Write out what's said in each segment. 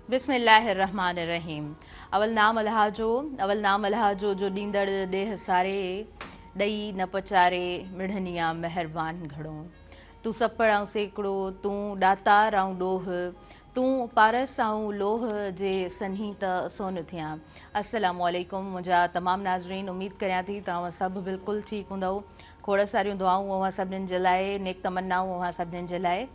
बिस्मिल्लाहिर्रहमानिर्रहीम। अवल नाम अल्लाह जो ॾींदड़ ॾेह सारे, ॾई न पचारे मिढ़निया मेहरबान घणो। तूं सपड़ ऐं सेकड़ो, तूं ॾातार ऐं ॾोह, तूं पारस ऐं लोह जे सन्ही त सोन थियां। अस्सलामु अलैकुम मुंहिंजा तमामु नाज़रीन, उमेद करियां थी तव्हां सभु बिल्कुलु ठीकु हूंदव। खोड़ सारियूं दुआऊं अव्हां सभिनीनि जे लाइ, नेक तमन्नाऊं अव्हां सभिनीनि जे लाइ।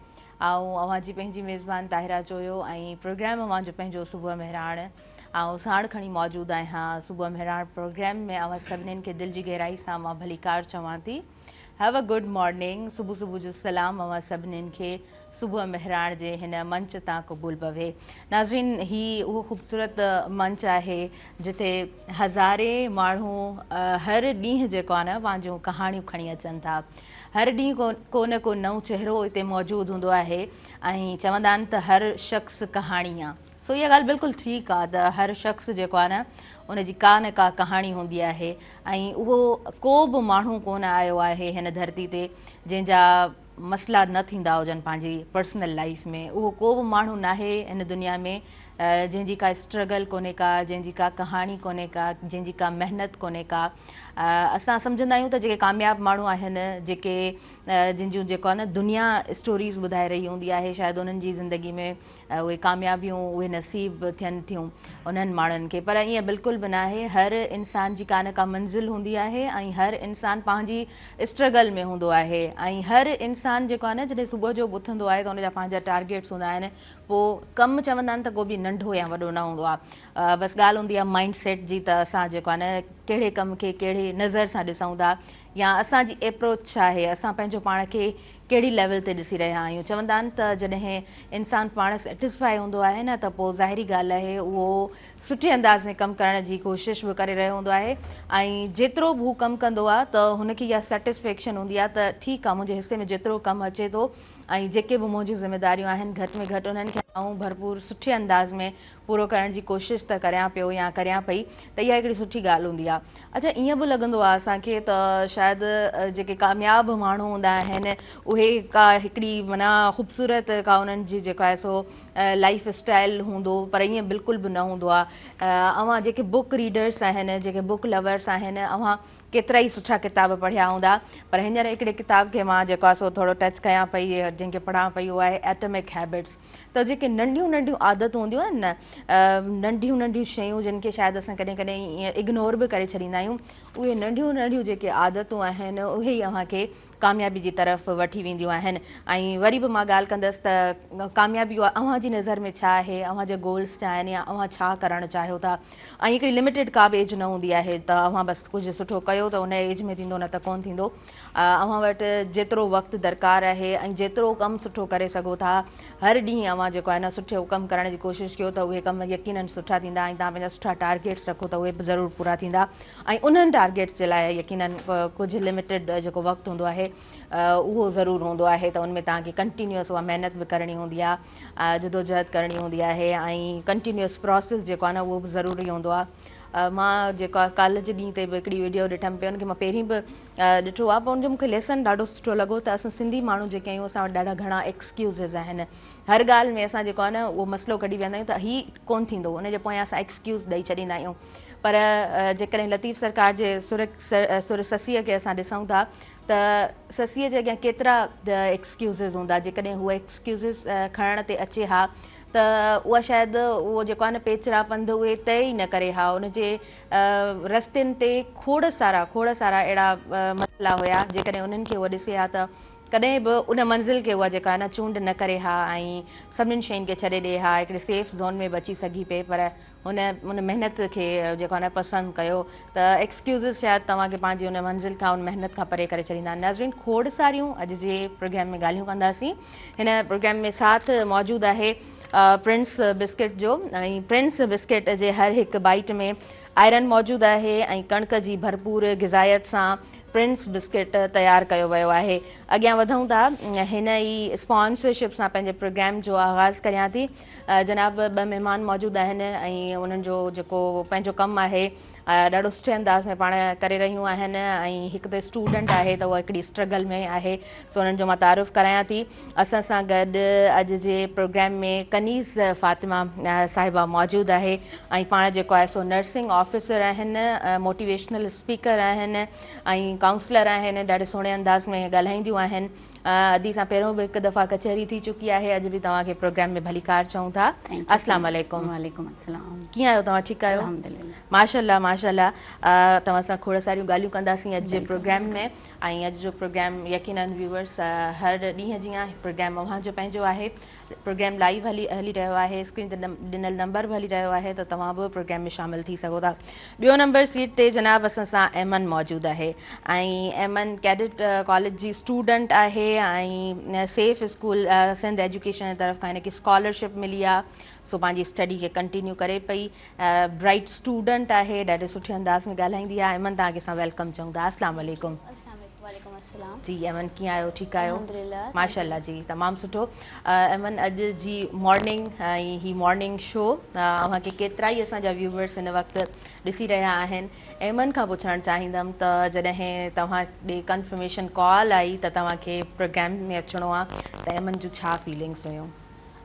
अव्हां जी पंहिंजी मेज़बान ताहिरा चोयो ऐं प्रोग्राम अव्हां जो पंहिंजो सुबुह मेहराण ऐं साण खणी मौजूदु आहियां। सुबुह मेहराण प्रोग्राम में अव्हां सभिनीनि खे दिलि जी गहराई सां मां भलीकार चवां थी। Have a good morning. सुबुह जो सलाम अव्हां सभिनीनि खे सुबुह मेहराण जे हिन मंच तां क़बूल पवे। नाज़रीन, ही उहो ख़ूबसूरत मंच आहे जिथे हज़ारे माण्हू हर ॾींहुं जेको आहे न पंहिंजूं कहाणियूं खणी अचनि था। हर ॾींहुं को न को नओं चहिरो हिते मौजूदु हूंदो आहे ऐं चवंदा आहिनि त हर शख़्स कहाणी आहे। सो इहा ॻाल्हि बिल्कुलु ठीकु आहे त हर शख़्स जेको आहे न उनजी का न का कहाणी हूंदी आहे ऐं उहो को बि माण्हू कोन आयो आहे हिन धरती ते जंहिंजा मसइला न थींदा हुजनि पंहिंजी पर्सनल लाइफ में। उहो को बि माण्हू नाहे हिन दुनिया में जंहिंजी का स्ट्रगल कोन्हे का, जंहिंजी का कहाणी कोन्हे का, जंहिंजी का महिनत कोन्हे का। असां सम्झंदा आहियूं त जेके कामयाबु माण्हू आहिनि, जेके जिन जेको आहे न दुनिया स्टोरीज़ ॿुधाए रही हूंदी आहे, शायदि उन्हनि जी ज़िंदगी में उहे कामयाबियूं उहे नसीब थियनि थियूं उन्हनि माण्हुनि खे। पर ईअं बिल्कुलु बि न आहे। हर इंसान जी का न का मंज़िल हूंदी आहे ऐं हर इंसान पंहिंजी स्ट्रगल में हूंदो आहे ऐं हर इंसान जेको आहे न जॾहिं सुबुह जो उथंदो आहे त उनजा पंहिंजा टारगेट्स हूंदा आहिनि। पोइ कमु चवंदा आहिनि त को बि नंढो या वॾो न हूंदो आहे। बसि ॻाल्हि हूंदी आहे माइंड सेट जी, त असां जेको आहे न कहिड़े कम खे कहिड़े नज़र सां ॾिसूं था या असांजी एप्रोच छा आहे, असां पंहिंजो पाण खे कहिड़ी लेवल ते ॾिसी रहिया आहियूं। चवंदा आहिनि त जॾहिं इंसानु पाण सेटिस्फाई हूंदो आहे न त पोइ ज़ाहिरी ॻाल्हि आहे उहो सुठे अंदाज़ में कमु करण जी कोशिशि बि करे रहियो हूंदो आहे ऐं जेतिरो बि हू कमु कंदो आहे त हुनखे इहा सेटिस्फेक्शन हूंदी आहे त ठीकु आहे, मुंहिंजे हिसे में जेतिरो कमु अचे थो ऐं जेके बि मुंहिंजियूं ज़िमेदारियूं आहिनि घटि में घटि उन्हनि खे ऐं भरपूर सुठे अंदाज़ में पूरो करण जी कोशिशि त करियां पियो या करियां पई, त इहा हिकिड़ी सुठी ॻाल्हि हूंदी आहे। अच्छा, ईअं बि लॻंदो आहे असांखे त शायदि जेके कामयाबु माण्हू हूंदा आहिनि उहे का हिकिड़ी माना ख़ूबसूरत का उन्हनि जी जेका आहे सो लाइफ स्टाइल हूंदो, पर ईअं बिल्कुलु बि न हूंदो आहे। अव्हां जेके बुक रीडर्स आहिनि, जेके बुक लवर्स आहिनि, अव्हां केतिरा ई सुठा किताब पढ़िया हूंदा, पर हींअर हिकिड़े किताब खे मां जेको आहे सो थोरो टच कयां पई, जंहिंखे पढ़ां पई, उहो आहे एटॉमिक हैबिट्स। त जेके नंढियूं नंढियूं आदतूं हूंदियूं आहिनि न, नंढियूं नंढियूं शयूं जिन खे शायदि असां कॾहिं कॾहिं ईअं इग्नोर बि करे छॾींदा आहियूं, उहे नंढियूं नंढियूं जेके आदतूं आहिनि उहे ई अव्हांखे कामयाबी जी तरफ़ वठी वेंदियूं आहिनि। ऐं वरी बि मां ॻाल्हि कंदसि त कामयाबी अव्हांजी नज़र में छा आहे, अव्हांजा गोल्स छा आहिनि या अव्हां छा करणु चाहियो था। ऐं हिकिड़ी लिमिटेड का बि एज न हूंदी आहे त अव्हां बसि कुझु सुठो कयो त उन एज में थींदो, न त कोन्ह थींदो। अव्हां वटि जेतिरो वक़्तु दरकारु आहे ऐं जेतिरो कमु सुठो करे सघो था, हर ॾींहुं अव्हां जेको आहे न सुठो कमु करण जी कोशिशि कयो त उहे कम यकीननि सुठा थींदा ऐं तव्हां पंहिंजा सुठा टारगेट्स रखो त उहे बि ज़रूरु पूरा थींदा। ऐं उन्हनि टारगेट्स जे लाइ यकीननि कुझु लिमिटेड जेको वक़्तु हूंदो आहे उहो ज़रूरु हूंदो आहे, त उनमें तव्हांखे कंटिन्यूअस उहा महिनत बि करणी हूंदी आहे, जदोजहद करणी हूंदी आहे ऐं कंटिन्यूअस प्रोसेस जेको आहे न उहो बि ज़रूरी हूंदो आहे। मां जेको आहे कल्ह जे ॾींहं ते बि हिकिड़ी वीडियो ॾिठमि पियो, उनखे मां पहिरीं बि ॾिठो आहे, पर उनजो मूंखे लेसन ॾाढो सुठो लॻो त असां सिंधी माण्हू जेके आहियूं असां वटि ॾाढा घणा एक्सक्यूज़िस आहिनि। हर ॻाल्हि में असां जेको आहे न उहो मसइलो कढी वेंदा आहियूं त हीउ कोन्ह थींदो, उनजे पोयां असां एक्सक्यूज़ ॾेई छॾींदा आहियूं। पर जेकॾहिं लतीफ़ सरकार जे सुर ससीअ खे असां ॾिसूं था त ससीअ जे अॻियां केतिरा एक्सक्यूज़िस हूंदा। जेकॾहिं हूअ एक्सक्यूज़िस खणण ते अचे हा त उहा शायदि उहो जेको आहे न पेचरा पंधु उहे तय ई न करे हा। उनजे रस्तनि ते खोड़ सारा अहिड़ा मसइला हुया, जेकॾहिं उन्हनि खे उहा ॾिसे हा त कॾहिं बि उन मंज़िल खे उहा जेका आहे न चूंड न करे हा ऐं सभिनीनि शयुनि खे छॾे ॾिए हा, हिकिड़े सेफ ज़ोन में बि अची सघी पए। पर उन महिनत खे जेको आहे न पसंदि कयो त एक्सक्यूज़िस शायदि तव्हांखे पंहिंजी उन मंज़िल खां उन महिनत खां परे करे छॾींदा। नाज़रीन, खोड़ सारियूं अॼु जे प्रोग्राम में ॻाल्हियूं कंदासीं। हिन प्रोग्राम में साथ मौजूदु आहे प्रिंस बिस्किट जो, ऐं प्रिंस बिस्किट जे हर हिकु बाइट में आयरन मौजूदु आहे ऐं कणिक जी भरपूर ग़िज़ायत सां प्रिंस बिस्किट तयारु कयो वियो आहे। अॻियां वधूं था, हिन ई स्पॉन्सरशिप सां पंहिंजे प्रोग्राम जो आगाज़ करियां थी। जनाब ॿ महिमान मौजूदु आहिनि ऐं उन्हनि जो जेको पंहिंजो कमु आहे ॾाढो सुठे अंदाज़ में पाण करे रहियूं आहिनि ऐं हिकु त स्टूडेंट आहे त उहा हिकिड़ी स्ट्रगल में आहे सो उन्हनि जो मां तारीफ़ करायां थी। असां सां गॾु अॼु जे प्रोग्राम में कनीज़ फ़ातिमा साहिबा मौजूदु आहे ऐं पाण जेको आहे सो नर्सिंग ऑफिसर आहिनि, मोटिवेशनल स्पीकर आहिनि ऐं काउंसलर आहिनि। ॾाढे सुहिणे अंदाज़ में ॻाल्हाईंदियूं आहिनि। अदी सां पहिरियों बि हिकु दफ़ा कचहरी थी चुकी आहे, अॼु बि तव्हांखे प्रोग्राम में भली कार चऊं था। अस्सलाम वालेकुम। वालेकुम अस्सलाम। कीअं आहियो तव्हां? ठीकु आहियो? अल्हम्दुलिल्लाह। माशाल्लाह माशाल्लाह। तव्हां सां खोड़ सारियूं ॻाल्हियूं कंदासीं अॼु जे प्रोग्राम में ऐं अॼु जो प्रोग्राम यकीनन व्यूवर्स हर ॾींहं जीअं प्रोग्राम अव्हांजो पंहिंजो आहे। प्रोग्राम लाइव हली रहियो आहे, स्क्रीन ते ॾिनल नंबर बि हली रहियो आहे त तव्हां बि प्रोग्राम में शामिलु थी सघो था। ॿियो नंबर सीट ते जनाब असां सां एमन मौजूदु आहे ऐं एमन कैडेट कॉलेज जी स्टूडेंट आहे ऐं सेफ स्कूल सिंध एजुकेशन जी तरफ़ खां हिनखे स्कॉलरशिप मिली आहे सो पंहिंजी स्टडी खे कंटिन्यू करे पई। ब्राइट स्टूडेंट आहे, ॾाढे सुठे अंदाज़ में ॻाल्हाईंदी आहे। एमन तव्हांखे असां वेलकम चऊं था। अस्सलाम वालेकुम। वालेकुम अस्सलाम। जी एमन कीअं आहियो? ठीकु आहियो? अल्हम्दुलिल्लाह। माशाल्लाह जी, तमामु सुठो। एमन अॼु जी मॉर्निंग ऐं ही मॉर्निंग शो अव्हांखे केतिरा ई असांजा व्यूवर्स हिन वक़्तु ॾिसी रहिया आहिनि। एमन खां पुछणु चाहींदमि त जॾहिं तव्हां ॾे कंफर्मेशन कॉल आई त तव्हांखे प्रोग्राम में अचिणो आहे त एमन जूं छा फीलिंग्स हुयूं?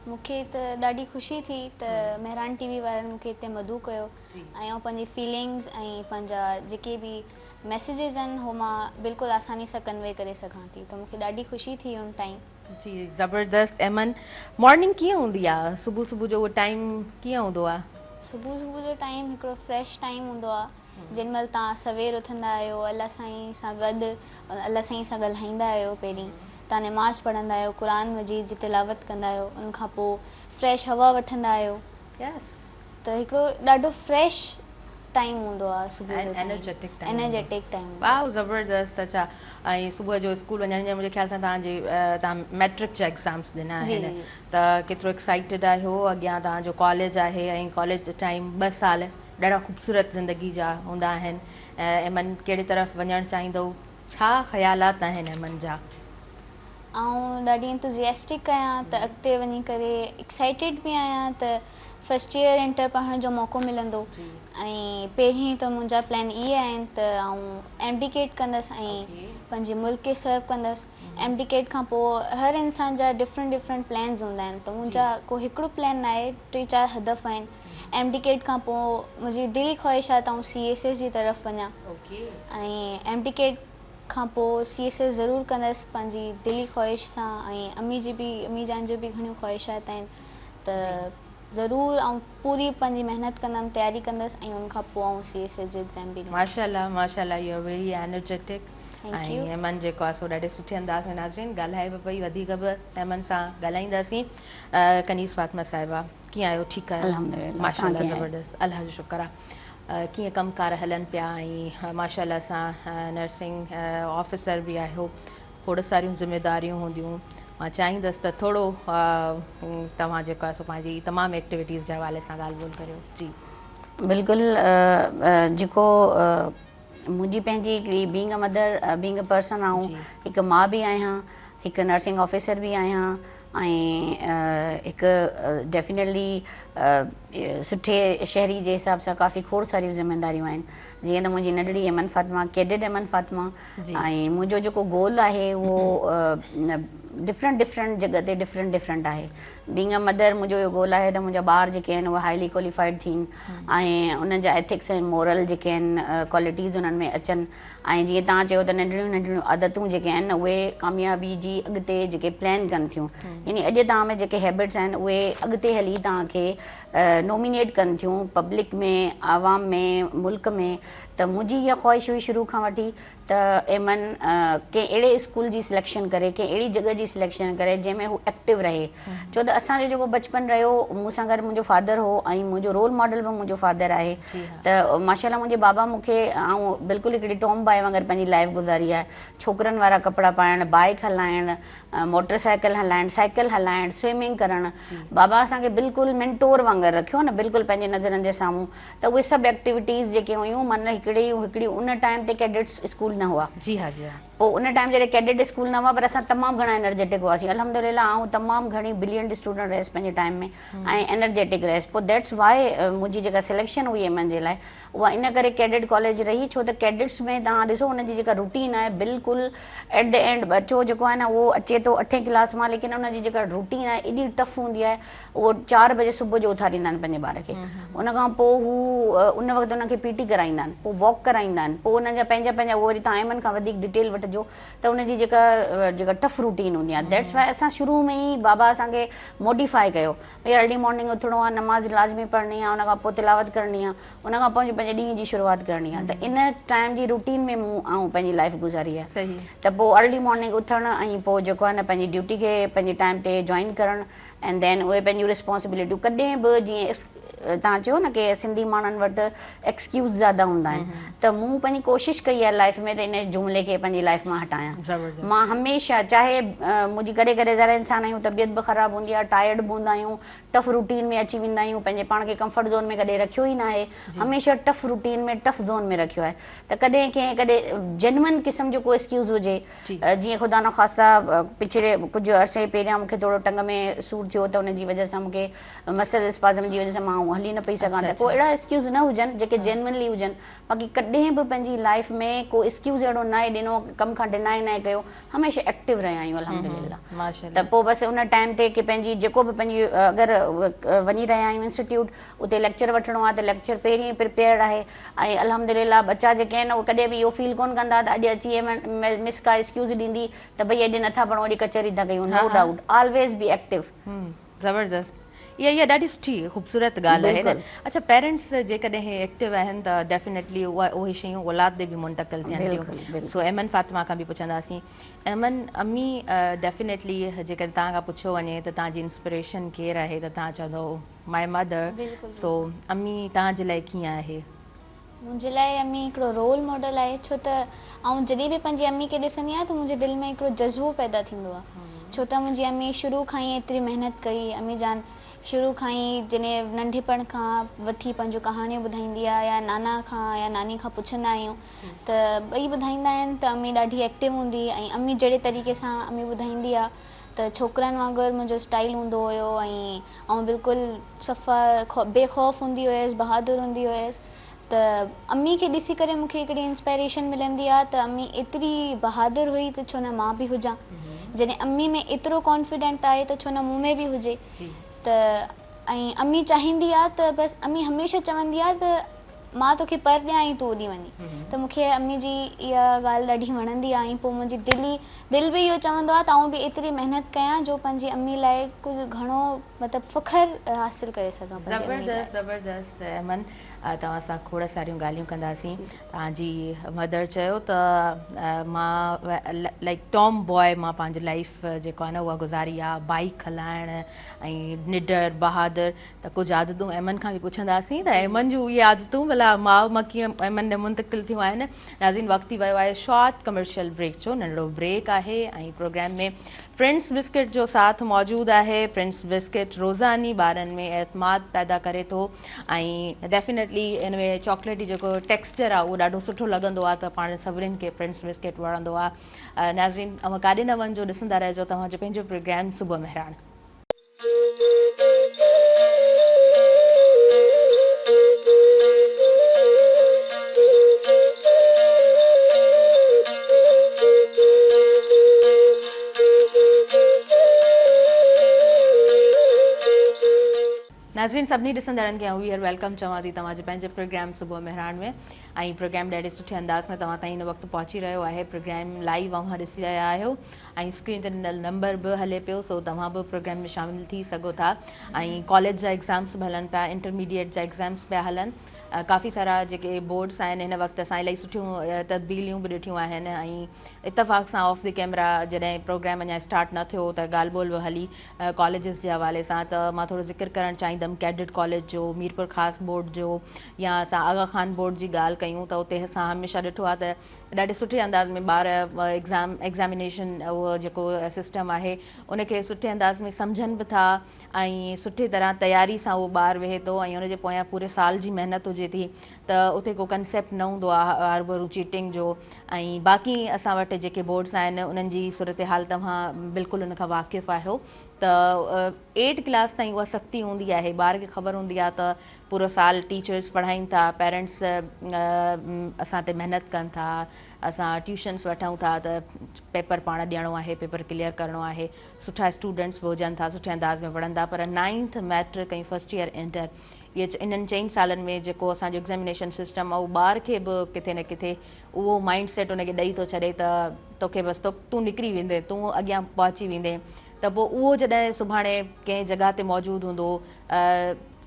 मूंखे त ॾाढी ख़ुशी थी त मेहरान टीवी वारनि मूंखे हिते मदू कयो ऐं आउं पंहिंजी फीलिंग्स ऐं पंहिंजा जेके बि मैसेजिस आहिनि हो मां बिल्कुलु आसानी सां कन्वे करे सघां थी, त मूंखे ॾाढी ख़ुशी थी उन टाइम। जी ज़बरदस्त। एमन मॉर्निंग कीअं हूंदी आहे? सुबुह सुबुह जो उहो टाइम कीअं हूंदो आहे? सुबुह सुबुह जो टाइम हिकिड़ो फ्रेश टाइम हूंदो आहे जेॾी महिल तव्हां सवेर उथंदा आहियो, अल्लाह साईं सां गॾु अल्लाह साईं सां ॻाल्हाईंदा आहियो, पहिरीं तव्हां नमाज़ पढ़ंदा आहियो, क़ुरान मजीद जी तिलावत कंदा आहियो, उनखां पोइ फ्रेश हवा वठंदा आहियो। यस, त हिकिड़ो ॾाढो फ्रेश टाइम हूंदो आहे सुबुह जो, एनर्जेटिक टाइम। वाह ज़बरदस्त। अच्छा, ऐं सुबुह जो स्कूल वञण जे मुंहिंजे ख़्याल सां तव्हां मैट्रिक जा एग्ज़ाम्स ॾिना आहिनि त केतिरो एक्साइटेड आहियो? अॻियां तव्हांजो कॉलेज आहे ऐं कॉलेज टाइम 2 साल ॾाढा ख़ूबसूरत ज़िंदगी जा हूंदा आहिनि। एमन कहिड़ी तरफ़ वञणु चाहींदो? छा ख़्यालात आहिनि एमन जा? ऐं ॾाढी इंथुजियास्टिक आहियां त अॻिते वञी करे एक्साइटेड बि आहियां त फस्ट ईयर इंटर पढ़ण जो मौक़ो मिलंदो ऐं पहिरीं त मुंहिंजा प्लान इहे आहिनि त आउं एमडीकेट कंदसि ऐं पंहिंजे मुल्क खे सर्व कंदसि। एमडीकेट खां पोइ हर इंसान जा डिफरेंट प्लान्स हूंदा आहिनि, त मुंहिंजा को हिकिड़ो प्लान न आहे, 3-4 हदफ़ आहिनि। एमडीकेट खां पोइ मुंहिंजी दिली ख़्वाहिश आहे त आउं CSS जी तरफ़ वञा ऐं एमडीकेट खां पोइ CSS ज़रूरु कंदसि पंहिंजी दिली ख़्वाहिश सां ऐं अम्मी जान जो बि घणियूं ख़्वाहिशात आहिनि, त ज़रूरु आउं पूरी पंहिंजी महिनत कंदमि, तयारी कंदसि ऐं उनखां पोइ आउं CSS जो एग्ज़ाम बि ॾींदमि। माशाल्लाह माशाल्लाह, यू आर वेरी एनर्जेटिक। ऐं एमन जेको आहे सो ॾाढे सुठे अंदाज़ में नाज़रीन ॻाल्हाए बि पई, वधीक बि एमन सां ॻाल्हाईंदासीं। कनीज़ फ़ातिमा साहिबा कीअं आहियो? ठीकु आहियो? अल्हम्दुलिल्लाह। माशाल्लाह ज़बरदस्त, अल्लाह जो शुक्र आहे। कीअं कमकार हलनि पिया ऐं माशाल्लाह सां नर्सिंग ऑफिसर बि आहियो, खोड़ सारियूं ज़िम्मेदारियूं हूंदियूं। मां चाहींदसि त थोरो तव्हां जेको आहे सो पंहिंजी तमामु एक्टिविटीज़ जे हवाले सां ॻाल्हि ॿोल करियो। जी बिल्कुलु, जेको मुंहिंजी पंहिंजी हिकिड़ी being a mother, being a person आऊं हिकु माउ बि आहियां, हिकु नर्सिंग ऑफिसर बि आहियां ऐं हिकु डेफिनेटली सुठे शहरी जे हिसाब सां काफ़ी खोड़ सारियूं ज़िम्मेदारियूं आहिनि। जीअं त मुंहिंजी नंढड़ी एमन फ़ातिमा, कैडेट एमन फ़ातिमा, ऐं मुंहिंजो जेको गोल आहे उहो डिफरेंट जॻह ते डिफरेंट आहे। बीइंग अ मदर मुंहिंजो इहो गोल आहे त मुंहिंजा ॿार जेके आहिनि उहे हाईली क्वालिफाइड थियनि ऐं उन्हनि जा एथिक्स ऐं मोरल जेके आहिनि क्वालिटीज़ उन्हनि में अचनि ऐं जीअं तव्हां चयो त नंढड़ियूं आदतूं जेके आहिनि उहे कामयाबी जी अॻिते जेके प्लान कनि थियूं, यानी अॼु तव्हां में जेके हैबिट्स आहिनि उहे अॻिते हली तव्हांखे नॉमिनेट कनि थियूं पब्लिक में, आवाम में, मुल्क में। त मुंहिंजी इहा ख़्वाहिश हुई शुरू खां वठी त एमन कंहिं अहिड़े स्कूल जी सिलेक्शन करे, कंहिं अहिड़ी जॻह जी सिलेक्शन करे जंहिंमें हू एक्टिव रहे। छो त असांजो जेको बचपन रहियो मूंसां गॾु मुंहिंजो फादर हो ऐं मुंहिंजो रोल मॉडल बि मुंहिंजो फादर आहे। त माशाल्लाह मुंहिंजे बाबा मूंखे ऐं बिल्कुलु हिकिड़ी टॉम बाय वांगुरु पंहिंजी लाइफ गुज़ारी आहे। छोकिरनि वारा कपिड़ा पाइणु, बाइक हलाइणु, मोटर साइकिल हलाइणु, साइकिल हलाइणु, स्विमिंग करणु, बाबा असांखे बिल्कुलु मेंटोर वांगुरु रखियो न, बिल्कुलु पंहिंजे नज़रनि जे साम्हूं। त उहे सभु एक्टिविटीज़ जेके हुयूं मन हिकिड़ी उन टाइम ते कैडेट्स स्कूल न हुआ। जी हाँ, जी हाँ। पोइ उन टाइम जॾहिं कैडेट स्कूल न हुआ पर असां तमामु घणा एनर्जेटिक हुआसीं अल्हम्दुलिल्लाह आउं तमामु घणी ब्रिलियंट स्टूडेंट रहियसि पंहिंजे टाइम में ऐं एनर्जेटिक रहियसि पोइ दैट्स वाई मुंहिंजी जेका सिलेक्शन हुई एमन जे लाइ उहा इन करे कैडेट कॉलेज रही छो त कैडेट्स में तव्हां ॾिसो हुनजी जेका रूटीन आहे बिल्कुलु एट द एंड बच्चो जेको आहे न उहो अचे थो 8वीं क्लास मां लेकिन हुनजी जेका रूटीन आहे एॾी टफ हूंदी आहे उहो 4 बजे सुबुह जो उथारींदा आहिनि पंहिंजे ॿार खे उन खां पोइ हू उन वक़्तु हुनखे पीटी कराईंदा आहिनि पोइ वॉक कराईंदा आहिनि पोइ हुनजा पंहिंजा उहो वरी तव्हां एमन खां वधीक डिटेल वठिजो त हुनजी जेका टफ रूटीन हूंदी आहे दैट्स वाई असां शुरू में ई बाबा असांखे मोडिफाई कयो भई अर्ली मॉर्निंग उथणो आहे नमाज़ लाज़मी पढ़णी आहे उन खां पोइ तिलावत करणी आहे उन खां पोइ पंहिंजे ॾींहं जी शुरूआत करणी आहे त इन टाइम जी रूटीन में आउं पंहिंजी लाइफ गुज़ारी आहे त पोइ अर्ली मॉर्निंग उथणु ऐं पोइ जेको आहे न पंहिंजी ड्यूटी खे पंहिंजे टाइम ते जॉइन करणु एंड देन उहे पंहिंजियूं रिस्पॉन्सिबिलिटियूं कॾहिं बि जीअं तव्हां चयो न की सिंधी माण्हुनि वटि एक्सक्यूज़ ज़्यादा हूंदा आहिनि त मूं पंहिंजी कोशिशि कई आहे लाइफ में त इन जुमिले खे पंहिंजी लाइफ मां हटायां मां हमेशह चाहे मुंहिंजी कॾहिं कॾहिं ज़रा इंसान आहियूं तबियत बि ख़राबु हूंदी आहे टायर्ड बि हूंदा आहियूं टफ रूटीन में अची वेंदा आहियूं पंहिंजे पाण खे कंफर्ट ज़ोन में कॾहिं रखियो ई न आहे हमेशह टफ रूटीन में टफ ज़ोन में रखियो आहे त कॾहिं कंहिं कॾहिं जेन्युइन क़िस्म जो को एक्सक्यूज़ हुजे जीअं ख़ुदा न ख़ास्ता पिछले कुझु अरसे पहिरियां मूंखे थोरो टंग में सूर थियो त हुनजी वजह सां मूंखे मसल स्पाज़म जी वजह सां मां हली न पई सघां त को अहिड़ा एक्सक्यूज़ न हुजनि जेके जेन्युइनली हुजनि बाक़ी कॾहिं बि पंहिंजी लाइफ में को एक्सक्यूज़ अहिड़ो न आहे ॾिनो कम खां डिनाए न कयो हमेशह एक्टिव रहिया आहियूं अल्हम्दुलिल्लाह त पोइ बसि उन टाइम ते की पंहिंजी जेको बि पंहिंजी अगरि वञी रहिया आहियूं इंस्टीट्यूट उते लेक्चर वठिणो आहे त लेक्चर पहिरीं प्रिपेयर्ड आहे ऐं अल्हम्दुलिल्लाह बच्चा जेके आहिनि उहे कॾहिं बि इहो फील कोन कंदा त अॼु अची मिस का एक्सक्यूज़ ॾींदी त भई अॼु नथा पढ़ूं अॼु कचहरी था कयूं नो डाउट ऑलवेज़ बी एक्टिव ज़बरदस्त इहा ॾाढी सुठी ख़ूबसूरत ॻाल्हि आहे न अच्छा पेरेंट्स जेकॾहिं एक्टिव आहिनि त डेफिनेटली उहे शयूं औलाद ॾे बि मुंतक़िल थियनि थियूं सो एमन फातिमा खां बि पुछंदासीं एमन अम्मी डेफिनेटली जेकॾहिं तव्हां खां पुछियो वञे त तव्हांजी इंस्पिरेशन केरु आहे त तव्हां चवंदो माय मदर सो अम्मी तव्हांजे लाइ कीअं आहे मुंहिंजे लाइ अम्मी हिकिड़ो रोल मॉडल आहे छो त आउं जॾहिं बि पंहिंजी अम्मी खे ॾिसंदी आहियां त मुंहिंजे दिलि में हिकिड़ो जज़्बो पैदा थींदो आहे छो त मुंहिंजी अम्मी शुरू खां ई एतिरी महिनत कई अम्मी जान शुरू खां ई जॾहिं नंढिपण खां वठी पंहिंजूं कहाणियूं ॿुधाईंदी आहे या नाना खां या नानी खां पुछंदा आहियूं त ॿई ॿुधाईंदा आहिनि त अम्मी ॾाढी एक्टिव हूंदी ऐं अम्मी जहिड़े तरीक़े सां अम्मी ॿुधाईंदी आहे त छोकिरनि वांगुरु मुंहिंजो स्टाइल हूंदो हुयो ऐं बिल्कुलु सफ़ा बेख़ौफ़ हूंदी हुयसि बहादुर हूंदी हुयसि त अम्मी खे ॾिसी करे मूंखे हिकिड़ी इंस्पायरेशन मिलंदी आहे त अम्मी एतिरी बहादुर हुई त छो न मां बि हुजां जॾहिं अम्मी में एतिरो कॉन्फिडेंट आहे त छो न मूं में बि हुजे त ऐं अम्मी चाहींदी आहे त बसि अम्मी हमेशह चवंदी आहे त मां तोखे पर ॾियां ऐं तूं ओॾी वञी त मूंखे अम्मी जी इहा ॻाल्हि ॾाढी वणंदी आहे ऐं पोइ मुंहिंजी दिलि बि इहो चवंदो आहे त आउं बि एतिरी महिनत कयां जो पंहिंजी अम्मी लाइ कुझु घणो मतिलबु फ़ख़्रु हासिलु करे सघां ज़बरदस्त एमन तव्हां सां खोड़ सारियूं ॻाल्हियूं कंदासीं तव्हांजी मदर चयो त मां लाइक टॉम बॉय मां पंहिंजी लाइफ जेको आहे न उहा गुज़ारी आहे बाइक हलाइणु ऐं निडर बहादुर त कुझु आदतूं एमन खां बि पुछंदासीं त एमन जूं इहे आदतूं भला माउ मां कीअं एमन ॾे मुंतक़िल थियूं आहिनि नाज़रीन वक़्तु थी वियो आहे शॉर्ट कमर्शियल ब्रेक जो नंढड़ो ब्रेक आहे ऐं प्रोग्राम में प्रिंस बिस्किट जो साथ मौजूदु आहे प्रिंस बिस्किट रोज़ानी ॿारनि में एतमाद पैदा करे थो ऐं डेफिनेटली इन में चॉकलेटी जेको टेक्सचर आहे उहो ॾाढो सुठो लॻंदो आहे त पाण सभिनीनि खे प्रिंस बिस्किट वणंदो आहे नाज़रीन तव्हां काॾे न वञिजो ॾिसंदा रहिजो तव्हांजो पंहिंजो प्रोग्राम सुबुह मेहरान नाज़रीन सभिनी ॾिसंदड़नि खे वीयर वेलकम चवां थी तव्हांजे पंहिंजे प्रोग्राम सुबुह मेहरान में ऐं प्रोग्राम ॾाढे सुठे अंदाज़ में तव्हां ताईं हिन वक़्तु पहुची रहियो आहे प्रोग्राम लाइव अव्हां ॾिसी रहिया आहियो ऐं स्क्रीन ते ॾिनल नंबर बि हले पियो सो तव्हां बि प्रोग्राम में शामिलु थी सघो था ऐं कॉलेज जा एग्ज़ाम्स बि हलनि पिया इंटरमीडिएट जा एग्ज़ाम्स पिया हलनि काफ़ी सारा जेके बोर्ड्स आहिनि हिन वक़्तु असां इलाही सुठियूं तब्दीलियूं बि ॾिठियूं आहिनि ऐं इतफ़ाक़ सां ऑफ द कैमरा जॾहिं प्रोग्राम अञा स्टार्ट न थियो त ॻाल्हि ॿोल बि हली कॉलेजिस जे हवाले सां त मां थोरो ज़िक्र करणु चाहींदमि कैडेट कॉलेज जो मीरपुर ख़ासि बोर्ड जो या असां आगा खान बोर्ड जी ॻाल्हि कयूं त उते असां हमेशह ॾिठो आहे त ॾाढे सुठे अंदाज़ में ॿार एग्ज़ामिनेशन उहो जेको सिस्टम आहे उनखे सुठे अंदाज़ में सम्झनि बि था ऐं सुठी तरह तयारी सां उहो ॿारु वेहे थो ऐं उनजे पोयां पूरे साल जी महिनत हुजे थी त उते को कंसेप्ट न हूंदो आहे आरूबरू चीटिंग जो। ऐं बाक़ी असां वटि जेके बोर्ड्स आहिनि उन्हनि जी सूरत हाल तव्हां बिल्कुलु उन खां वाक़िफ़ु आहियो त 8 क्लास ताईं उहा सख़्ती हूंदी आहे। ॿार खे ख़बर हूंदी आहे त पूरो साल टीचर्स पढ़ाइनि था, पेरेंट्स असां ते महिनत कनि था, असां ट्यूशन्स वठूं था त पेपर पाण ॾियणो आहे, पेपर क्लियर करिणो आहे, सुठा स्टूडेंट्स बि हुजनि था, सुठे अंदाज़ में पढ़नि था। पर 9th मैट्रिक ऐं फर्स्ट ईयर इंटर इहे इन्हनि 4 सालनि में जेको असांजो एग्ज़ामिनेशन सिस्टम आहे उहो ॿार खे बि किथे न किथे उहो माइंड सेट उनखे ॾेई थो छॾे त तोखे बसि तूं निकिरी वेंदे, तूं अॻियां पहुची वेंदे। त पोइ उहो जॾहिं सुभाणे कंहिं जॻह ते मौजूदु हूंदो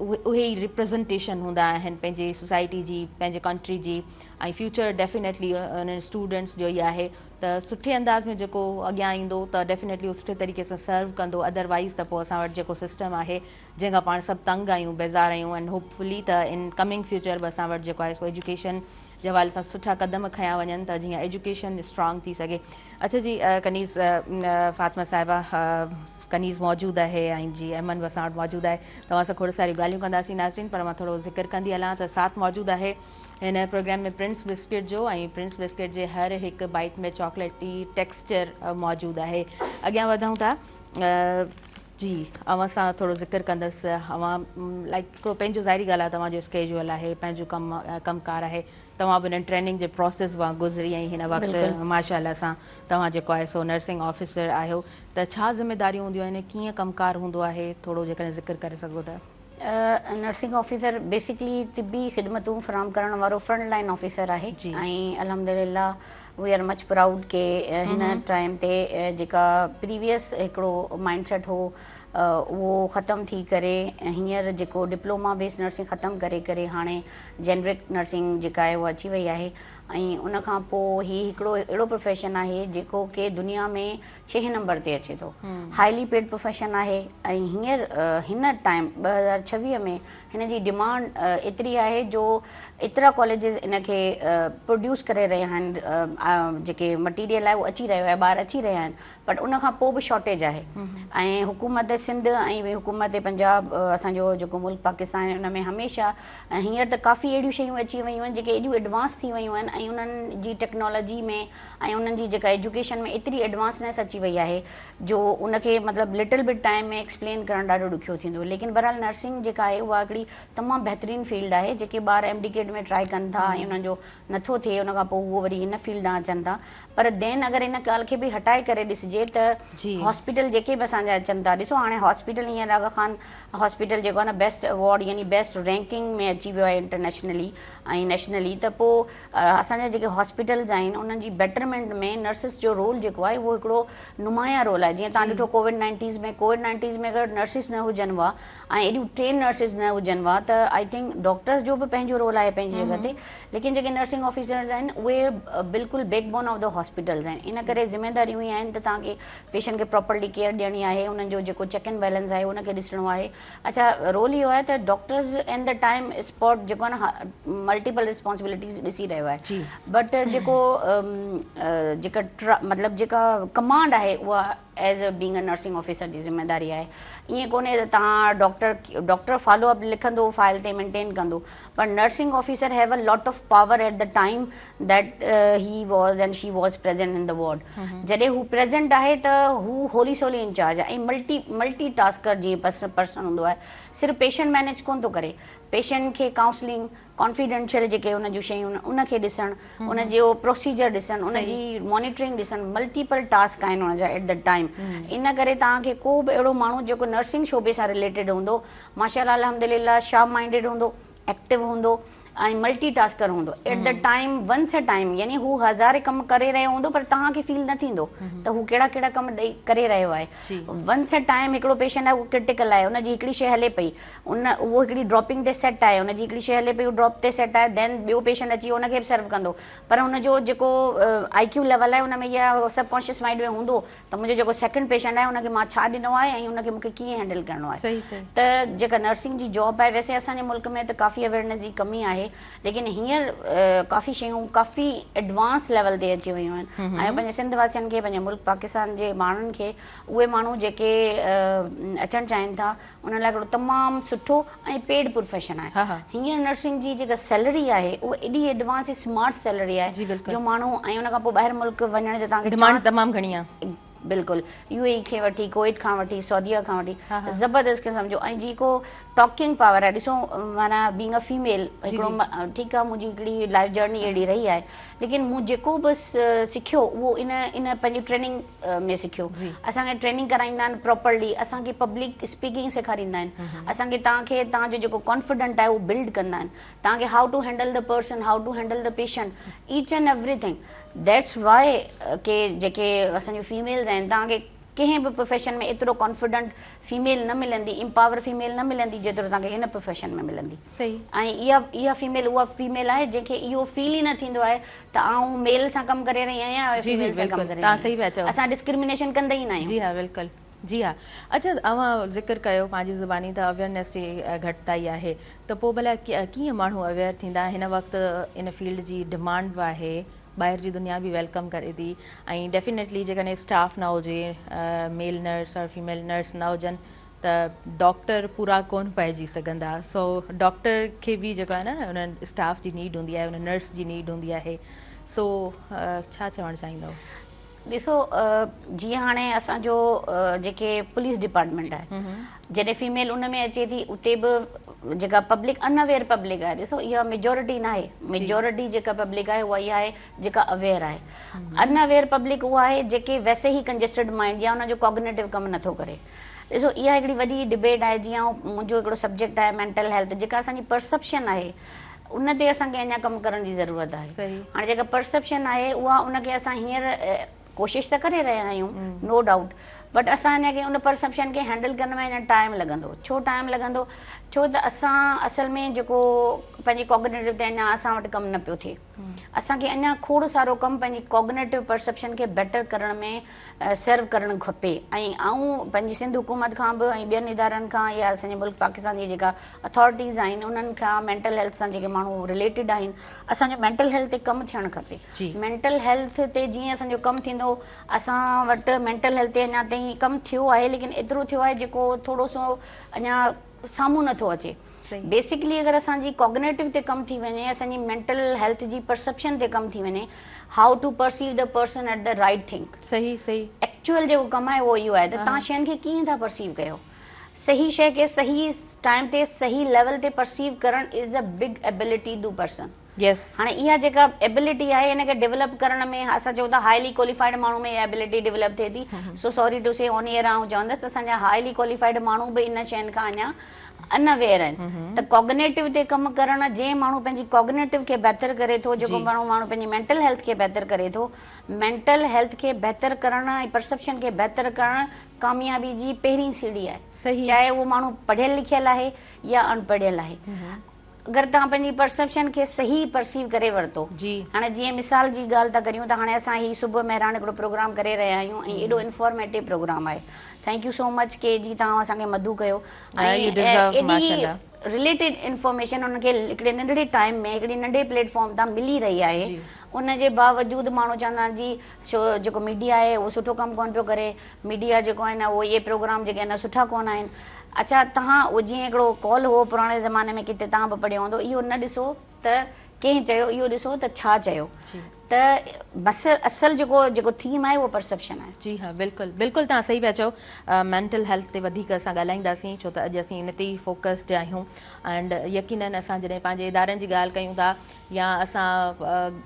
उहे ई रिप्रेज़ेंटेशन हूंदा आहिनि पंहिंजी सोसाइटी जी, पंहिंजे कंट्री जी। ऐं फ्यूचर डेफिनेटली उन्हनि स्टूडेंट्स जो ई आहे त सुठे अंदाज़ में जेको अॻियां ईंदो त डेफिनेटली उहो सुठे तरीक़े सां सर्व कंदो। अदरवाइज़ त पोइ असां वटि जेको सिस्टम आहे जंहिंखां पाण सभु तंग आहियूं, बेज़ार आहियूं, एंड होपफुली त इन कमिंग फ्यूचर बि असां वटि जेको आहे सो एजुकेशन जे हवाले सां सुठा क़दम खयां वञनि त जीअं एजुकेशन स्ट्रॉन्ग थी सघे। अच्छा जी, कनीज़ फ़ातिमा साहिबा कनीज़ मौजूदु आहे ऐं जी अमन बि असां वटि मौजूदु आहे। तव्हां सां खोड़ सारियूं ॻाल्हियूं कंदासीं नाज़रीन, पर मां थोरो ज़िक्र कंदी हलां त साथ मौजूदु आहे हिन प्रोग्राम में प्रिंस बिस्किट जो, ऐं प्रिंस बिस्किट जे हर हिकु बाइट में चॉकलेटी टेक्सचर मौजूदु आहे। अॻियां वधूं था जी, अवां सां थोरो ज़िक्र कंदसि। अवां लाइक हिकिड़ो पंहिंजो ज़ाहिरी ॻाल्हि आहे, तव्हांजो स्केजुअल आहे, पंहिंजो कमकार आहे, तव्हां बि हिन ट्रेनिंग जे प्रोसेस वां गुज़री ऐं हिन वक़्तु माशाअल्लाह सां तव्हां जेको आहे सो नर्सिंग ऑफिसर आहियो। त छा ज़िम्मेदारियूं हूंदियूं आहिनि, कीअं कमकार हूंदो आहे, थोरो जेकॾहिं ज़िक्र करे सघो था। नर्सिंग ऑफिसर बेसिकली तिबी ख़िदमतूं फ़राहम करण वारो फ्रंट लाइन ऑफिसर आहे ऐं अल्हम्दुलिल्लाह वी आर मच प्राउड के हिन टाइम ते जेका प्रीवियस हिकिड़ो माइंडसेट हो उहो ख़तमु थी करे हींअर जेको डिप्लोमा बेस्ड नर्सिंग ख़तमु करे करे हाणे जेनरिक नर्सिंग जेका आहे उहा अची वई आहे। ऐं उन खां पोइ हीउ हिकिड़ो अहिड़ो प्रोफेशन आहे जेको के दुनिया में 6 नंबर ते अचे थो, हाईली पेड प्रोफेशन आहे। ऐं हींअर हिन टाइम 2026 में हिन जी डिमांड एतिरी आहे जो एतिरा कॉलेजिस इनखे प्रोड्यूस करे रहिया आहिनि, जेके मटीरियल आहे उहो अची रहियो आहे, ॿार अची रहिया आहिनि, बट उन खां पोइ बि शॉर्टेज आहे। ऐं हुकूमत सिंध ऐं हुकूमत पंजाब, असांजो जेको मुल्क पाकिस्तान आहे, उन में हमेशह हींअर त काफ़ी अहिड़ियूं शयूं अची वियूं आहिनि जेके एॾियूं एडवांस थी वियूं आहिनि ऐं उन्हनि जी टेक्नोलॉजी में ऐं उन्हनि जी जेका एजुकेशन में एतिरी एडवांसनेस अची वई आहे जो उनखे मतिलबु लिटिल बिट टाइम में एक्सप्लेन करणु ॾाढो ॾुखियो थींदो। लेकिन बहरहाल नर्सिंग जेका आहे उहा हिकिड़ी तमामु बहितरीनु फील्ड आहे जेके ॿार एमडीकेट में ट्राई कनि था ऐं उन्हनि जो नथो थिए, उन खां पोइ उहो वरी हिन फील्ड ॾांहुं अचनि था। पर देन अगरि इन ॻाल्हि खे बि हटाए करे ॾिसिजे त हॉस्पिटल जेके बि असांजा अचनि था, ॾिसो हाणे हॉस्पिटल हींअर रागा खान हॉस्पिटल जेको आहे न बेस्ट अवॉर्ड यानी बेस्ट रैंकिंग में अची वियो आहे इंटरनेशनली ऐं नेशनली। त पोइ असांजा जेके हॉस्पिटल्स आहिनि उन्हनि जी बेटरमेंट में नर्सिस जो रोल जेको आहे उहो हिकिड़ो नुमाया रोल आहे। जीअं तव्हां ॾिठो कोविड-19 में अगरि नर्सिस न हुजनि हुआ ऐं एॾियूं ट्रेन नर्सिस न हुजनि हुआ त आई थिंक डॉक्टर्स जो बि पंहिंजो रोल आहे पंहिंजी जॻह ते, लेकिन जेके नर्सिंग ऑफिसर्स आहिनि उहे बिल्कुलु बैकबोन ऑफ द हॉस्पिटल्स आहिनि। इन करे ज़िम्मेदारियूं ई आहिनि त तव्हांखे पेशेंट खे प्रॉपरली केयर ॾियणी आहे, उन्हनि जो जेको चेक एंड बैलेंस आहे उनखे ॾिसणो आहे। अच्छा, रोल इहो आहे त doctors and the time spot जेको आहे न मल्टीपल रिस्पॉन्सिबिलिटीज़ ॾिसी रहियो आहे, बट जेको मतिलबु जेका कमांड आहे उहा as a being a nursing officer जी ज़िम्मेदारी आहे। ईअं कोन्हे त तव्हां डॉक्टर फॉलोअप लिखंदो, फाइल ते मेंटेन कंदो, पर nursing officer have a lot of power at the time that he was and she was present in the ward. जॾहिं हू प्रेजेंट आहे त हू होली सोली इंचार्ज आहे ऐं मल्टी टास्कर जीअं पर्सन हूंदो आहे। सिर्फ़ु पेशेंट मैनेज कोन थो करे, पेशेंट खे काउंसलिंग, कॉन्फिडेंशियल जेके हुन जूं शयूं उनखे ॾिसणु, उन जो प्रोसीजर ॾिसणु, उन जी मॉनिटरिंग ॾिसणु, मल्टीपल टास्क आहिनि हुनजा एट द टाइम। इन करे तव्हांखे को बि अहिड़ो माण्हू जेको नर्सिंग शोबे सां रिलेटेड हूंदो, माशाअल्लाह अल्हम्दुलिल्लाह शार्प माइंडेड हूंदो, एक्टिव हूंदो ऐं मल्टी टास्कर हूंदो at the time, once a time. यानी हू हज़ारे कम करे रहियो हूंदो पर तव्हांखे फील न थींदो त हू कहिड़ा कहिड़ा कम ॾेई करे रहियो आहे। वंस अ टाइम हिकिड़ो पेशेंट आहे उहो क्रिटिकल आहे, उनजी हिकिड़ी शइ हले पई, उहो हिकिड़ी ड्रॉपिंग ते सेट आहे, उनजी हिकिड़ी शइ हले पई, उहो ड्रॉप ते सेट आहे, देन ॿियो पेशेंट अची उनखे बि सर्व कंदो, पर हुनजो जेको IQ लेवल आहे उन में इहा सबकॉन्शियस माइंड में हूंदो त मुंहिंजो जेको सेकंड पेशेंट आहे उनखे मां छा ॾिनो आहे ऐं उनखे मूंखे कीअं हैंडल करिणो आहे। त जेका नर्सिंग जी जॉब आहे, वैसे असांजे मुल्क में त काफ़ी अवेयरनेस जी कमी आहे आहे, लेकिन हींअर काफ़ी शयूं काफ़ी एडवांस लेवल ते अची वियूं आहिनि ऐं पंहिंजे सिंध वासियुनि खे, पंहिंजे मुल्क पाकिस्तान जे माण्हुनि खे, उहे माण्हू जेके अचणु चाहिनि था उन लाइ हिकिड़ो तमामु सुठो ऐं पेड प्रोफेशन आहे। हींअर नर्सिंग जी जेका सैलरी आहे उहा एॾी एडवांस स्मार्ट सैलरी आहे जो माण्हू ऐं उन खां पोइ ॿाहिरि मुल्क वञण जो तव्हांखे डिमांड तमामु घणी आहे। बिल्कुलु UAE खे वठी, कुवैत खां वठी, सऊदीया खां वठी, ज़बरदस्त खे सम्झो। ऐं जेको टॉकिंग पावर आहे, ॾिसो माना बीइंग अ फीमेल हिकिड़ो ठीकु आहे, मुंहिंजी हिकिड़ी लाइफ जर्नी अहिड़ी रही आहे, लेकिन मूं जेको बि सिखियो उहो इन पंहिंजी ट्रेनिंग में सिखियो। असांखे ट्रेनिंग कराईंदा आहिनि प्रॉपरली, असांखे पब्लिक स्पीकिंग सेखारींदा आहिनि, असांखे तव्हांजो जेको कॉन्फिडेंट आहे उहो बिल्ड कंदा आहिनि, तव्हांखे how to handle the person, how to handle the patient, each and everything. That's why के जेके असांजूं फीमेल्स आहिनि, तव्हांखे कंहिं बि प्रोफेशन में एतिरो कॉन्फिडेंट फीमेल न मिलंदी, इम्पावर फीमेल न मिलंदी जेतिरो तव्हांखे हिन प्रोफेशन में मिलंदी। सही। ऐं इहा फीमेल उहा फीमेल आहे जंहिंखे इहो फील ई न थींदो आहे त आउं मेल सां कमु करे रही आहियां, फीमेल सां कमु करे रही आहियां। असां डिस्क्रिमिनेशन कंदा ई न आहियूं। जी हा, बिल्कुलु। जी हा। अच्छा, तव्हां ज़िक्र कयो पंहिंजी ज़ुबानी त अवेयरनेस जी घटिताई आहे, त पोइ भला कीअं माण्हू अवेयर थींदा? हिन वक़्तु इन फील्ड जी डिमांड बि आहे, ॿाहिरि जी दुनिया बि वेलकम करे थी, ऐं डेफिनेटली जेकॾहिं स्टाफ न हुजे, मेल नर्स और फीमेल नर्स न हुजनि त डॉक्टर पूरा कोन पइजी सघंदा। सो डॉक्टर खे बि जेको आहे न उन स्टाफ जी नीड हूंदी आहे, उन नर्स जी नीड हूंदी आहे। सो छा चवणु चाहींदव? ॾिसो, जीअं हाणे असांजो जेके पुलिस डिपार्टमेंट आहे, जॾहिं फीमेल उन में अचे थी, उते बि जेका पब्लिक अनअवेयर पब्लिक आहे, ॾिसो इहा मेजोरिटी न आहे, मेजोरिटी जेका पब्लिक आहे उहा इहा आहे जेका अवेयर आहे। अनअवेयर पब्लिक उहा आहे जेके वैसे ई कंजेस्टेड माइंड या उनजो कॉग्निटिव कमु नथो करे। ॾिसो, इहा हिकिड़ी वॾी डिबेट आहे। जीअं मुंहिंजो हिकिड़ो सब्जेक्ट आहे मेंटल हेल्थ, जेका असांजी परसेप्शन आहे उन ते असांखे अञा कमु करण जी ज़रूरत आहे। हाणे जेका परसेप्शन आहे उहा उनखे असां हींअर कोशिशि त करे रहिया आहियूं, नो डाउट, बट असां हिनखे उन परसेप्शन खे हैंडल करण में अञा टाइम लॻंदो। छो टाइम लॻंदो? छो त असां असल में जेको पंहिंजी कॉग्निटिव ते अञा असां वटि कमु न पियो थिए। असांखे अञा खोड़ सारो कमु पंहिंजी कॉग्निटिव परसेप्शन खे बेटर करण में सर्व करणु खपे। ऐं आऊं पंहिंजी सिंध हुकूमत खां बि ऐं ॿियनि इदारनि खां या असांजे मुल्क पाकिस्तान जी जेका अथॉरिटीज़ आहिनि उन्हनि खां मेंटल हेल्थ सां जेके माण्हू रिलेटेड आहिनि, असांजो मेंटल हेल्थ ते कमु थियणु खपे। मेंटल हेल्थ ते जीअं असांजो कमु थींदो, असां वटि मेंटल हेल्थ ते अञा ताईं कमु थियो आहे, लेकिन एतिरो थियो आहे जेको थोरो सो अञा साम्हूं नथो अचे। बेसिकली अगरि असांजी कॉग्नेटिव ते कमु थी वञे, असांजी मेंटल हेल्थ जी परसेप्शन ते कमु थी वञे, how to perceive the person at the right thing. सही सही। एक्चुअल जेको कमु आहे उहो इहो आहे त तव्हां शयुनि खे कीअं था परसीव कयो। सही शइ खे सही टाइम ते सही लेवल ते परसीव करणु is a big ability to person. हाणे इहा जेका एबिलिटी आहे हिनखे डेवलप करण में असां चऊं था हाईली क्वालिफाइड माण्हू में इहा एबिलिटी डेवलप थिए थी। सो सॉरी टू से ऑन एयर आउं चवंदसि त असांजा हाईली क्वालिफाइड माण्हू बि इन शयुनि खां अञा अनअवेयर आहिनि। त कॉग्नेटिव ते कमु करणु, जंहिं माण्हू पंहिंजी कॉग्नेटिव खे बहितर करे थो, जेको माण्हू पंहिंजी मेंटल हेल्थ खे बहितर करे थो, मेंटल हेल्थ खे बहितर करणु ऐं परसेप्शन खे बहितर करणु कामयाबी जी पहिरीं सीढ़ी आहे। चाहे उहो माण्हू पढ़ियल लिखियल आहे या अनपढ़ियल आहे। अगरि तव्हां पंहिंजी परसेप्शन खे सही परसीव करे वरितो, हाणे जीअं मिसाल जी ॻाल्हि था करियूं त हाणे असां ही सुबुह महिरान हिकिड़ो प्रोग्राम करे रहिया आहियूं ऐं एॾो इंफॉर्मेटिव प्रोग्राम आहे। थैंक यू सो मच के जी तव्हां असांखे मदू कयो ऐं एॾी रिलेटेड इंफॉर्मेशन उनखे हिकिड़े नंढड़े टाइम में हिकिड़ी नंढे प्लेटफॉर्म तां मिली रही आहे। उनजे बावजूदि माण्हू चवंदा आहिनि जी छो जेको मीडिया आहे उहो सुठो कमु कोन पियो करे, मीडिया जेको आहे न उहो इहे प्रोग्राम जेके आहिनि सुठा कोन आहिनि। अच्छा, तव्हां उहो जीअं हिकिड़ो कॉल हो पुराणे ज़माने में किथे तव्हां बि पढ़ियो हूंदो, इहो न ॾिसो त कंहिं चयो, इहो ॾिसो त छा चयो। त बस असल जेको थीम आहे उहो परसेप्शन आहे। जी हा, बिल्कुलु बिल्कुलु तव्हां सही पिया चओ। मेंटल हेल्थ ते वधीक असां ॻाल्हाईंदासीं छो त अॼु असीं इन ते ई फोकस्ड आहियूं। एंड यकीनन असां जॾहिं पंहिंजे इदारनि जी ॻाल्हि कयूं था या असां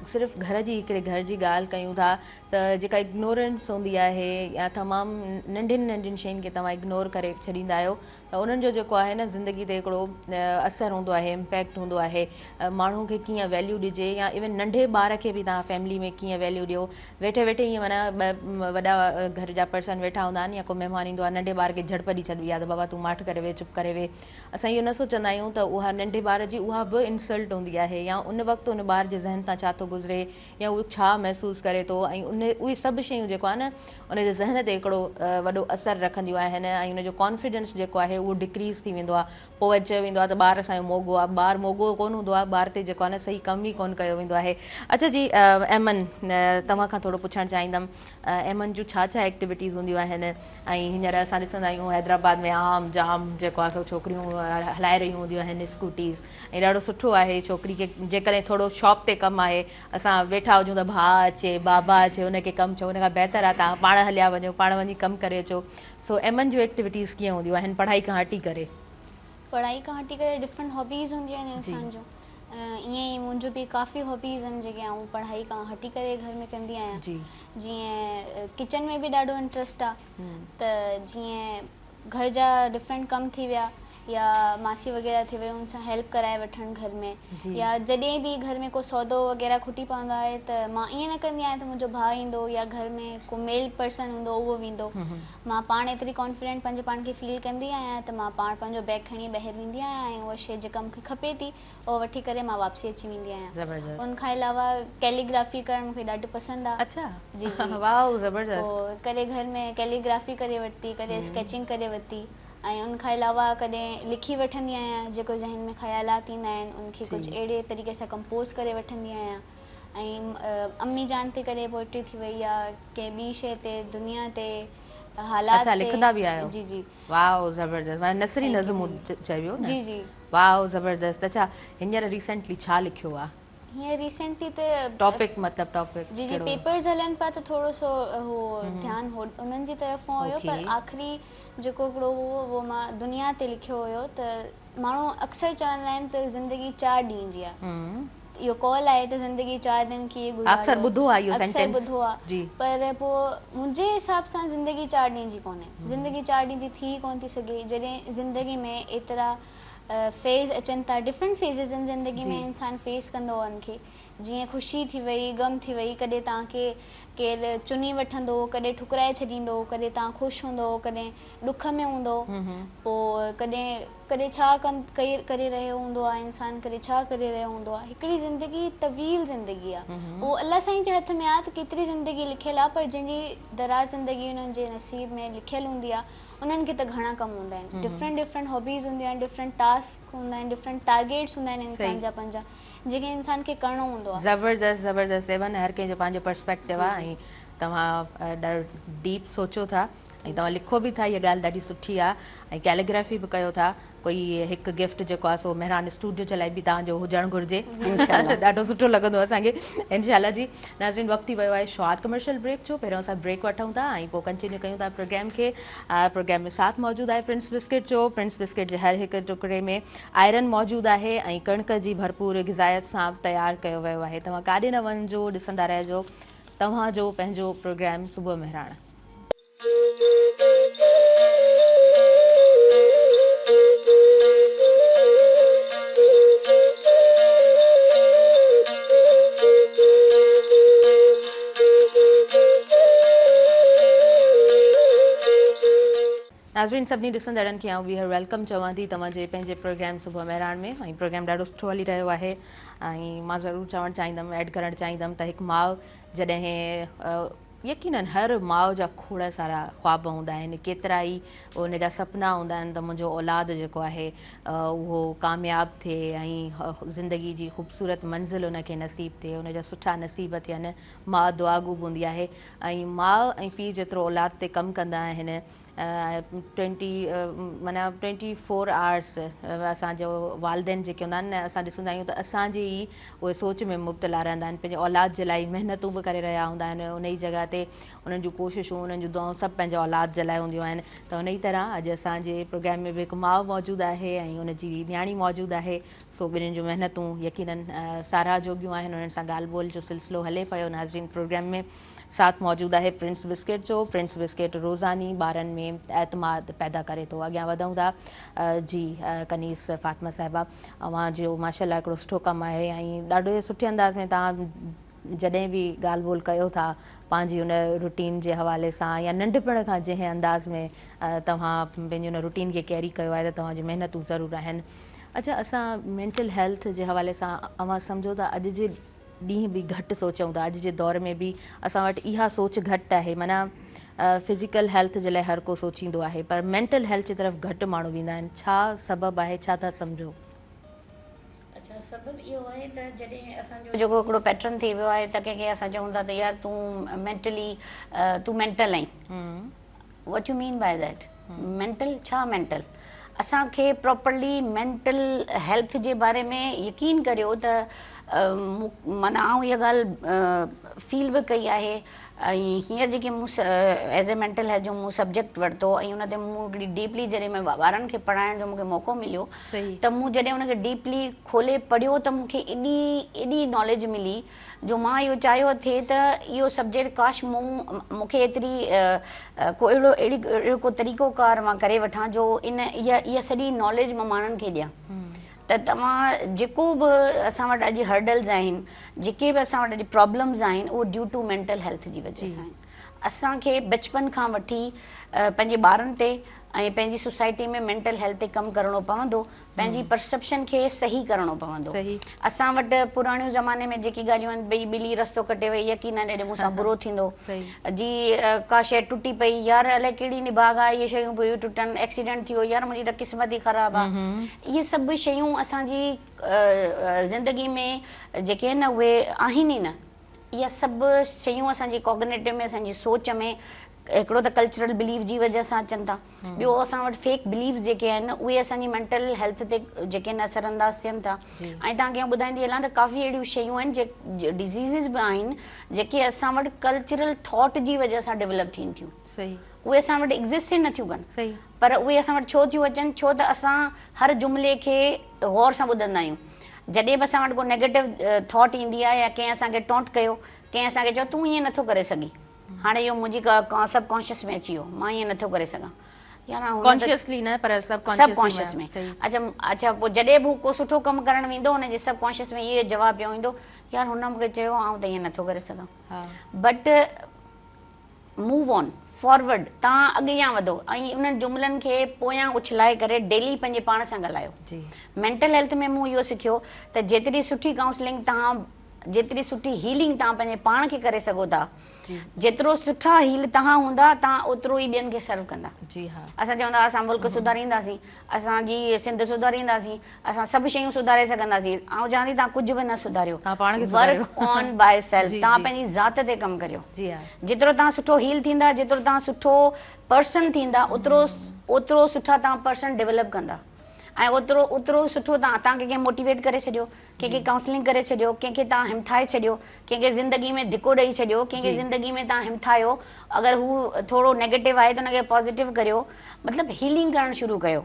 सिर्फ़ु घर जी ॻाल्हि कयूं था त जेका इग्नोरेंस हूंदी आहे या तमामु नंढियुनि नंढियुनि शयुनि खे तव्हां इग्नोर करे छॾींदा आहियो त उन्हनि जो जेको आहे न ज़िंदगी ते हिकिड़ो असरु हूंदो आहे, इम्पैक्ट हूंदो आहे। माण्हू खे कीअं वैल्यू ॾिजे या इवन नंढे ॿार खे बि तव्हां फैमिली में कीअं वैल्यू ॾियो। वेठे वेठे ईअं माना वॾा घर जा पर्सन वेठा हूंदा आहिनि या को महिमान ईंदो आहे, नंढे ॿार खे झड़प ॾेई छॾबी आहे त बाबा तूं माठ करे वे, चुप करे वे। असां इहो न सोचंदा आहियूं त उहा नंढे ॿार जी उहा बि इंसल्ट हूंदी आहे या उन वक़्तु उन ॿार जे ज़हन तां छा थो गुज़रे या उहो छा महसूसु करे थो ऐं उहे सभु शयूं जेको आहे न उनजे ज़हन ते हिकिड़ो वॾो असरु रखंदियूं आहिनि ऐं उनजो कॉन्फिडेंस जेको आहे उहो डिक्रीज़ थी वेंदो आहे, पोइ चयो वेंदो आहे त ॿार असांजो मोगो आहे, ॿार मोगो कोन हूंदो आहे, ॿार ते जेको आहे न सही कमु ई कोन कयो वेंदो आहे। अच्छा जी, एमन तव्हां खां थोरो पुछणु चाहींदमि, एमन जूं छा छा एक्टिविटीज़ हूंदियूं आहिनि, ऐं हींअर असां ॾिसंदा आहियूं हैदराबाद में आम जाम जेको आहे सो छोकिरियूं हलाए रहियूं हूंदियूं आहिनि स्कूटीज़, ऐं ॾाढो सुठो आहे छोकिरी खे जेकॾहिं थोरो शॉप ते कमु आहे, असां वेठा हुजूं त भाउ अचे बाबा अचे हुनखे कमु चओ, हुन खां बहितर आहे तव्हां पाण हलिया वञो, पाण वञी कमु करे अचो। सो एमन जूं एक्टिविटीज़ कीअं हूंदियूं आहिनि पढ़ाई खां हटी करे? पढ़ाई खां हटी करे डिफरेंट हॉबीज़ हूंदियूं आहिनि इंसान जूं। ईअं ई मुंहिंजो बि काफ़ी हॉबीज़ आहिनि जेके आउं पढ़ाई खां हटी करे घर में कंदी आहियां। जीअं किचन में बि ॾाढो इंट्रस्ट आहे, त जीअं घर जा डिफरेंट कम थी विया या मासी वग़ैरह थी वई, उन सां हेल्प कराए वठणु घर में, या जॾहिं बि घर में को सौदो वग़ैरह खुटी पवंदो आहे त मां ईअं न कंदी आहियां त मुंहिंजो भाउ ईंदो या घर में को मेल पर्सन हूंदो उहो वेंदो। मां पाण एतिरी कॉन्फिडेंट पंहिंजे पाण खे फील कंदी आहियां त मां पाण पंहिंजो बैग खणी ॿाहिरि वेंदी आहियां ऐं उहा शइ जेका मूंखे खपे थी उहा वठी करे मां वापसी अची वेंदी आहियां। उनखां अलावा कैलीग्राफी करणु मूंखे ॾाढो पसंदि आहे। अच्छा जी वाओ ज़बरदस्त। पोइ कॾहिं घर में कैलीग्राफी करे वरिती, कॾहिं स्केचिंग करे वरिती, ऐं उनखां अलावा कॾहिं लिखी वठंदी आहियां जेको ज़हन में ख़्यालात ईंदा आहिनि उनखे कुझु अहिड़े तरीक़े सां कंपोज़ करे वठंदी आहियां। ऐं अम्मी जान ते कॾहिं पोइट्री थी वई या कंहिं ॿी शइ ते, दुनिया ते, हालात ते लिखंदा बि आहियो? जी जी। वाओ ज़बरदस्त, नसरी नज़्म चइबो न? जी जी। वाओ ज़बरदस्त। अच्छा हींअर रिसेंटली छा लिखियो आहे? हीअं रिसेंटली त टॉपिक मतिलबु टॉपिक जी जी पेपर्स हलनि पिया त थोरो सो हो ध्यानु हो उन्हनि जी तरफ़ हुयो, पर आख़िरी जेको हिकिड़ो हुओ उहो मां दुनिया ते लिखियो हुयो। त माण्हू अक्सर चवंदा आहिनि त ज़िंदगी 4 ॾींहं जी आहे, इहो कॉल आहे त ज़िंदगी 4 ॾींहं कीअं गुज़ारियो, अक्सर ॿुधो आहे इहो अक्सर ॿुधो आहे, पर पोइ मुंहिंजे हिसाब सां ज़िंदगी 4 ॾींहं जी कोन्हे। ज़िंदगी 4 ॾींहं जी थी कोन थी सघे जॾहिं ज़िंदगी में एतिरा फेज़ अचनि था, डिफरेंट फेज़िस आहिनि ज़िंदगी में, इंसान फेस कंदो आहे उनखे। जीअं ख़ुशी थी वई, गम थी वई, कॾहिं तव्हांखे केरु चुनी वठंदो, कॾहिं ठुकराए छॾींदो, कॾहिं तव्हां ख़ुशि हूंदो, कॾहिं ॾुख में हूंदो, पोइ कॾहिं छा करे रहियो हूंदो आहे इंसान, कॾहिं छा करे रहियो हूंदो आहे। हिकिड़ी ज़िंदगी तवील ज़िंदगी आहे, उहो अल्लाह साईं जे हथ में आहे त केतिरी ज़िंदगी लिखियलु आहे, पर जंहिंजी दराज़ ज़िंदगी उन्हनि जे नसीब में लिखियलु हूंदी आहे उन्हनि खे त घणा कम हूंदा आहिनि, डिफरेंट हॉबीज़ हूंदियूं आहिनि, डिफरेंट टास्क हूंदा आहिनि, डिफरेंट टारगेट्स हूंदा आहिनि इंसान जा पंहिंजा, जेके इंसान खे करिणो हूंदो आहे। ज़बरदस्त ज़बरदस्त एवन, हर कंहिंजो पंहिंजो पर्सपेक्टिव आहे ऐं तव्हां ॾाढो डीप सोचो था ऐं तव्हां लिखो बि था, इहा ॻाल्हि ॾाढी सुठी आहे, ऐं कैलीग्राफी बि कयो था। कोई हिकु गिफ्ट जेको आहे सो मेहरान स्टूडियो जे लाइ बि तव्हांजो हुजणु घुरिजे, ॾाढो सुठो लॻंदो असांखे इंशाल्लाह जी। नाज़रीन वक़्तु थी वियो आहे शॉर्ट कमर्शियल ब्रेक जो, पहिरियों असां ब्रेक वठूं था ऐं पोइ कंटिन्यू कयूं था प्रोग्राम खे। प्रोग्राम में साथ मौजूदु आहे प्रिंस बिस्किट जो। प्रिंस बिस्किट जे हर हिकु टुकड़े में आयरन मौजूदु आहे ऐं कणिक जी भरपूर ग़िज़ायत सां तयारु कयो वियो आहे। तव्हां काॾे न वञिजो, ॾिसंदा रहिजो तव्हांजो पंहिंजो प्रोग्राम सुबुह मेहरान। नाज़रीन सभिनी ॾिसंदड़नि खे आउं वीहर वेलकम चवां थी तव्हांजे पंहिंजे प्रोग्राम सुबुह मेहरान में, ऐं प्रोग्राम ॾाढो सुठो हली रहियो आहे। ऐं मां ज़रूरु चवणु चाहींदमि, ऐड करणु चाहींदमि त हिकु माउ जॾहिं यकीनन हर माउ जा खोड़ सारा ख़्वाब हूंदा आहिनि, केतिरा ई उन जा सपना हूंदा आहिनि त मुंहिंजो औलाद जेको आहे उहो कामयाबु थिए ऐं ज़िंदगी जी ख़ूबसूरत मंज़िल उनखे नसीब थिए, उनजा सुठा नसीब थियनि। माउ दुआगू हूंदी आहे ऐं माउ ऐं पीउ जेतिरो औलाद ते कमु कंदा आहिनि, 24 आवर्स असांजो वालदेन जेके हूंदा आहिनि न, असां ॾिसंदा आहियूं त असांजी ई उहे सोच में मुब्तला रहंदा आहिनि, पंहिंजे औलाद जे लाइ महिनतूं बि करे रहिया हूंदा आहिनि, उन ई जॻह ते उन्हनि जूं कोशिशूं, उन्हनि जूं दुआऊं सभु पंहिंजे औलाद जे लाइ हूंदियूं आहिनि। त उन ई तरह अॼु असांजे प्रोग्राम में बि हिकु माउ मौजूदु आहे ऐं उनजी न्याणी मौजूदु आहे। सो ॿिन्हिनि जूं महिनतूं यकीनन साराह जोॻियूं आहिनि, उन्हनि सां ॻाल्हि ॿोल जो सिलसिलो हले पियो। नाज़रीन प्रोग्राम में साथ मौजूदु आहे प्रिंस बिस्किट जो। प्रिंस बिस्किट रोज़ानी ॿारनि में एतमाद पैदा करे थो। अॻियां वधूं था जी कनीस फ़ातिमा साहिबा, अवां जो माशाल्लाह हिकिड़ो सुठो कमु आहे ऐं ॾाढे सुठे अंदाज़ में तव्हां जॾहिं बि ॻाल्हि ॿोल कयो था पंहिंजी उन रूटीन जे हवाले सां या नंढपण खां जंहिं अंदाज़ में तव्हां पंहिंजी उन रूटीन खे कैरी कयो आहे त तव्हांजी महिनतूं ज़रूरु आहिनि। अच्छा, असां मेंटल हेल्थ जे हवाले सां अवां सम्झो था अॼु जे ॾींहं बि घटि सोचूं था, अॼु जे दौर में बि असां वटि इहा सोच घटि आहे, माना फिज़िकल हेल्थ जे लाइ हर को सोचींदो आहे पर मेंटल हेल्थ जी तरफ़ घटि माण्हू वेंदा आहिनि, छा सबबु आहे, छा था सम्झो? अच्छा, सबबु इहो आहे त जॾहिं असांजो जेको हिकिड़ो पैटर्न थी वियो आहे त कंहिंखे असां चऊं था त यार तूं मेंटल आहीं. What you mean by that? Mental छा? मेंटल असांखे प्रॉपरली मेंटल हेल्थ जे बारे में यकीन करियो त माना आउं इहा ॻाल्हि फील बि कई आहे. ऐं हींअर जेके मूं एज़ ए मेंटल हेल्थ जो मूं सब्जेक्ट वरितो ऐं उन ते मूं हिकिड़ी डीपली जॾहिं मैं ॿारनि खे पढ़ाइण जो मूंखे मौक़ो मिलियो त मूं जॾहिं उनखे डीपली खोले पढ़ियो त मूंखे एॾी नॉलेज मिली जो मां इहो चाहियो थिए त इहो सब्जेक्ट काश मूंखे एतिरी को अहिड़ो को तरीक़ोकार मां करे वठां जो इहा सॼी नॉलेज मां माण्हुनि खे ॾियां. त तव्हां जेको बि असां वटि अॼु हर्डल्स आहिनि, जेके बि असां वटि अॼु प्रॉब्लम्स आहिनि, उहो ड्यू टू मेंटल हेल्थ जी वजह सां आहिनि. असांखे बचपन खां वठी पंहिंजे ॿारनि ते ऐं पंहिंजी सोसाइटी में मेंटल हेल्थ ते कमु करिणो पवंदो, पंहिंजी परसेप्शन खे सही करिणो पवंदो. असां वटि पुराणे ज़माने में जेकी ॻाल्हियूं आहिनि, भई ॿिली रस्तो कटे वई, यकीन ॾेढ मूंसां बुरो थींदो, जी का शइ टुटी पई, यार अलाए कहिड़ी निभाग आहे, इहे शयूं पियूं टुटनि, एक्सीडेंट थी वियो, यार मुंहिंजी त क़िस्मत ई ख़राबु आहे. इहे सभु शयूं असांजी ज़िंदगी में जेके आहिनि न उहे आहिनि ई न. इहा सभु शयूं असांजी कॉग्नेटिव में, असांजी सोच में हिकिड़ो त कल्चरल बिलीव जी वजह सां अचनि था. ॿियो असां वटि फेक बिलीव जेके आहिनि उहे असांजी मेंटल हेल्थ ते जेके आहिनि असरअंदाज़ थियनि था. ऐं तव्हांखे ॿुधाईंदी हलां त काफ़ी अहिड़ियूं शयूं आहिनि जे डिज़ीज़िस बि आहिनि जेके असां वटि कल्चरल थॉट जी वजह सां डेवलप थियनि थियूं. उहे असां वटि एग्ज़िस्ट ई नथियूं कनि, पर उहे असां वटि छो थियूं अचनि? छो त असां हर जुमिले खे गौर सां ॿुधंदा आहियूं. जॾहिं बि असां वटि को नेगेटिव थॉट ईंदी आहे या कंहिं असांखे टोंट कयो, कंहिं असांखे चयो तूं ईअं नथो करे सघीं, हाणे इहो मुंहिंजी सब कॉन्शियस में अची वियो, मां ईअं नथो करे सघां, कॉन्शियसली न पर सब कॉन्शियस में. अच्छा पोइ जॾहिं बि को सुठो कमु करणु वेंदो हुनजे सब कॉन्शियस में इहो जवाबु पियो ईंदो, यार हुन मूंखे चयो आउं त ईअं नथो करे सघां. बट मूव ऑन फॉरवर्ड, तव्हां अॻियां वधो ऐं उन्हनि जुमलनि खे पोयां उछलाए करे डेली पंहिंजे पाण सां ॻाल्हायो. मेंटल हेल्थ में मूं इहो सिखियो त जेतिरी सुठी काउंसलिंग तव्हां, जेतिरी सुठी हीलिंग तव्हां पंहिंजे पाण खे करे सघो था, जेतिरो सुठा हील तव्हां हूंदा तव्हां ओतिरो ई ॿियनि खे सर्व कंदा. असां चवंदा असां मुल्क सुधारींदासीं, असांजी सिंध सुधारींदासीं, असां सभु शयूं सुधारे सघंदासीं. ऐं चवां थी तव्हां कुझु बि न सुधारियो, वर्क ऑन बाय सेल्फ. तव्हां पंहिंजी ज़ात ते कमु करियो. जेतिरो तव्हां सुठो हील थींदा, जेतिरो तव्हां सुठो पर्सन थींदा, ओतिरो सुठा तव्हां पर्सन डेवलप कंदा. ऐं ओतिरो सुठो तव्हां कंहिंखे मोटिवेट करे छॾियो, कंहिंखे काउंसलिंग करे छॾियो, कंहिंखे तव्हां हिमथाए छॾियो, कंहिंखे ज़िंदगी में धिको ॾेई छॾियो, कंहिंखे ज़िंदगी में तव्हां हिमथायो. अगरि हू थोरो नेगेटिव आहे त हुनखे पॉज़िटिव करियो, मतिलबु हीलिंग करणु शुरू कयो.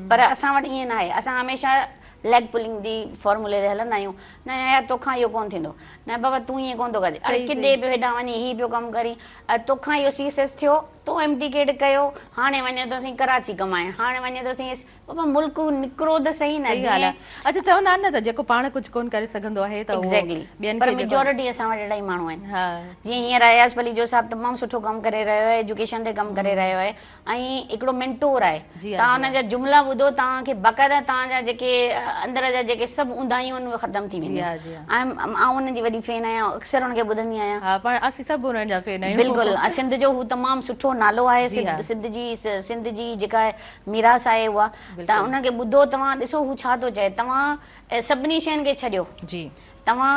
पर असां वटि ईअं न आहे. असां हमेशह लेग पुलिंग जी फॉर्मूले ते हलंदा आहियूं. न यार तोखां इहो कोन्ह थींदो, न बाबा तूं ईअं कोन्ह थो करे, अरे किॾे पियो हेॾां वञी हीअ पियो कमु करी, तोखां इहो सीसेस थियो, तो एमटीकेट कयो, हाणे वञे थोसीं कराची कमाइण, हाणे वञे थोसीं, बाबा मुल्क निकिरो त सही न. अच्छा चवंदा आहिनि न त जेको पाण कुझु कोन्ह करे सघंदो आहे त एग्ज़ैक्टली, पर मेजॉरिटी असां वटि अहिड़ा ई माण्हू आहिनि. जीअं हींअर अयाज़ पली जो साहिबु तमामु सुठो कमु करे रहियो आहे, एजुकेशन ते कमु करे रहियो आहे ऐं हिकिड़ो मेंटोर आहे. तव्हां हुनजा जुमिला ॿुधो, तव्हांखे बाक़ाइदा तव्हांजा जेके अंदर जा जेके सभु ऊंधायूं आहिनि उहे ख़तमु थी वेंदियूं. ऐं हुनजी वॾी फैन आहियां, अक्सर हुनखे ॿुधंदी आहियां. बिल्कुलु, सिंध जो हू तमामु सुठो नालो आहे. सिंध जी जेका मीरास आहे उहा, त उनखे ॿुधो, तव्हां ॾिसो हू छा थो चए. तव्हां सभिनी शयुनि खे छॾियो, तव्हां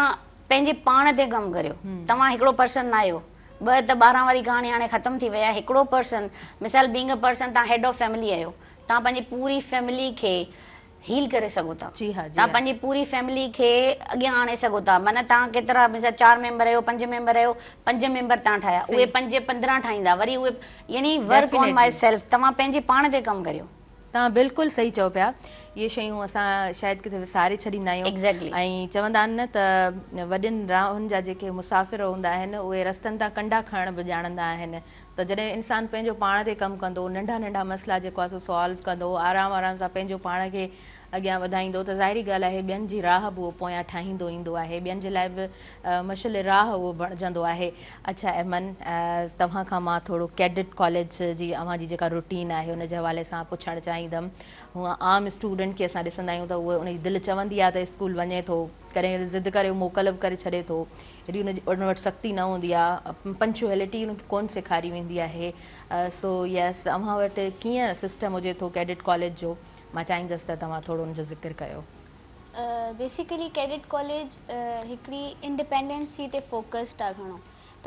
पंहिंजे पाण ते कमु करियो. तव्हां हिकिड़ो पर्सन न आहियो, ॿ त 12 वारी कहाणी हाणे ख़तमु थी वई आहे. हिकिड़ो पर्सन, मिसाल बीइंग अ पर्सन, तव्हां हेड ऑफ फैमिली आहियो, तव्हां पंहिंजी पूरी फैमिली खे हील करे सघो था. तव्हां पंहिंजी पूरी फैमिली खे अॻियां आणे सघो था. माना तव्हां केतिरा मिसाल 4 मेंबर आहियो, 5 मेंबर आहियो, 5 मेंबर तव्हां ठाहिया, उहे 5 15 ठाहींदा, वरी उहे यानी वर्क ऑन माई सेल्फ. तव्हां पंहिंजे पाण ते कमु करियो. तव्हां बिल्कुलु सही चओ पिया. इहे शयूं असां शायदि किथे विसारे छॾींदा आहियूं. ऐं चवंदा आहिनि न त वॾियुनि राहुनि जा जेके मुसाफ़िर हूंदा आहिनि उहे रस्तनि तां कंडा खणण बि ॼाणंदा आहिनि. त जॾहिं इंसानु पंहिंजो पाण ते कमु कंदो, नंढा नंढा मसइला जेको आहे सो सॉल्व कंदो, आराम आराम सां पंहिंजो पाण खे अॻियां वधाईंदो, त ज़ाहिरी ॻाल्हि आहे ॿियनि जी राह बि उहो पोयां ठाहींदो ईंदो आहे, ॿियनि जे लाइ बि मशल राह उहो बणिजंदो आहे. अच्छा अहमन, तव्हां खां मां थोरो कैडेट कॉलेज जी अव्हां जी जेका रूटीन आहे हुन जे हवाले सां पुछणु चाहींदमि. हूअं आम स्टूडेंट स्टूडेंट खे असां ॾिसंदा आहियूं त उहो उनजी दिलि चवंदी आहे त स्कूल वञे थो, कॾहिं ज़िद करे मोकल बि करे छॾे थो, हेॾी उन वटि सख़्ती न हूंदी आहे, पंक्चुअलिटी उनखे कोन सेखारी वेंदी आहे। सो यस, अव्हां वटि कीअं सिस्टम हुजे थो कैडेट कॉलेज जो, मां चाहींदसि त तव्हां थोरो हुनजो ज़िक्र कयो। बेसिकली कैडेट कॉलेज हिकिड़ी इंडिपेंडेंसी ते फोकस्ड आहे घणो, त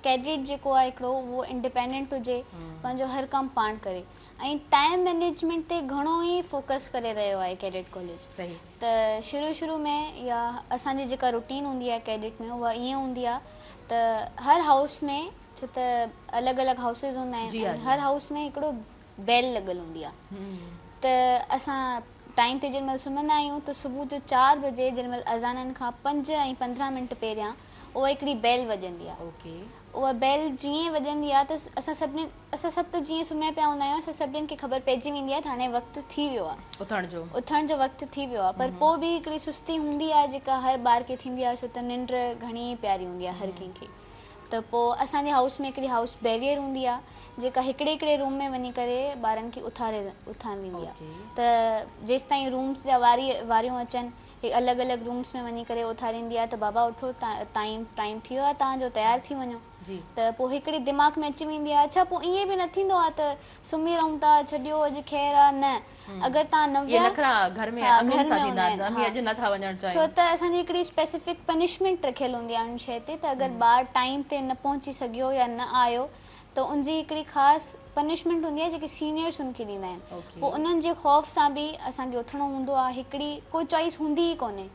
कैडेट जेको आहे हिकिड़ो उहो इंडिपेंडेंट हुजे, पंहिंजो हर कमु पाण करे, ऐं टाइम मैनेजमेंट ते घणो ई फोकस करे रहियो आहे कैडेट कॉलेज। सही। त शुरू में या असांजी जेका रूटीन हूंदी आहे कैडेट में उहा ईअं हूंदी आहे त हर हाउस में, छो त अलॻि अलॻि हाउसिस हूंदा आहिनि, हर हाउस में हिकिड़ो बेल लॻल हूंदी आहे। त असां टाइम ते जेॾीमहिल सुम्हंदा आहियूं त सुबुह जो 4 बजे जेॾीमहिल अज़ाननि खां 5 ऐं 15 मिंट पहिरियां उहा हिकिड़ी बेल वॼंदी आहे। ओके। उहा बेल जीअं वॼंदी आहे त असां सभु त जीअं सुम्हिया पिया हूंदा आहियूं, असां सभिनीनि खे ख़बर पइजी वेंदी आहे त हाणे वक़्तु थी वियो आहे, उथण जो वक़्तु थी वियो आहे। पर पोइ बि हिकिड़ी सुस्ती हूंदी आहे जेका हर ॿार खे थींदी आहे, छो त निंड घणी प्यारी हूंदी आहे हर कंहिंखे। त पोइ असांजे हाउस में हिकिड़ी हाउस बैरियर हूंदी आहे जेका हिकिड़े रूम में वञी करे ॿारनि खे उथारींदी आहे। त जेसि ताईं रूम्स जा वारियूं अचनि, अलॻि अलॻि रूम्स में वञी करे उथारींदी आहे त बाबा उठो, टाइम थी वियो आहे तव्हांजो, तयारु थी वञो। त पोइ हिकिड़ी दिमाग़ में अची वेंदी आहे, अच्छा पोइ ईअं बि न थींदो आहे त सुम्ही रहूं था, छॾियो अॼु ख़ैरु आहे, न, अगरि तव्हां न विया छो त असांजी हिकिड़ी स्पेसिफिक पनिशमेंट रखियल हूंदी आहे उन शइ ते, त अगरि ॿारु टाइम ते न पहुची सघियो या न आयो त उनजी हिकिड़ी ख़ासि पनिशमेंट हूंदी आहे जेके सीनियर्स उनखे ॾींदा आहिनि। पोइ उन्हनि जे ख़ौफ़ सां बि असांखे उथणो हूंदो आहे, हिकिड़ी कोई चॉइस हूंदी ई कोन्हे,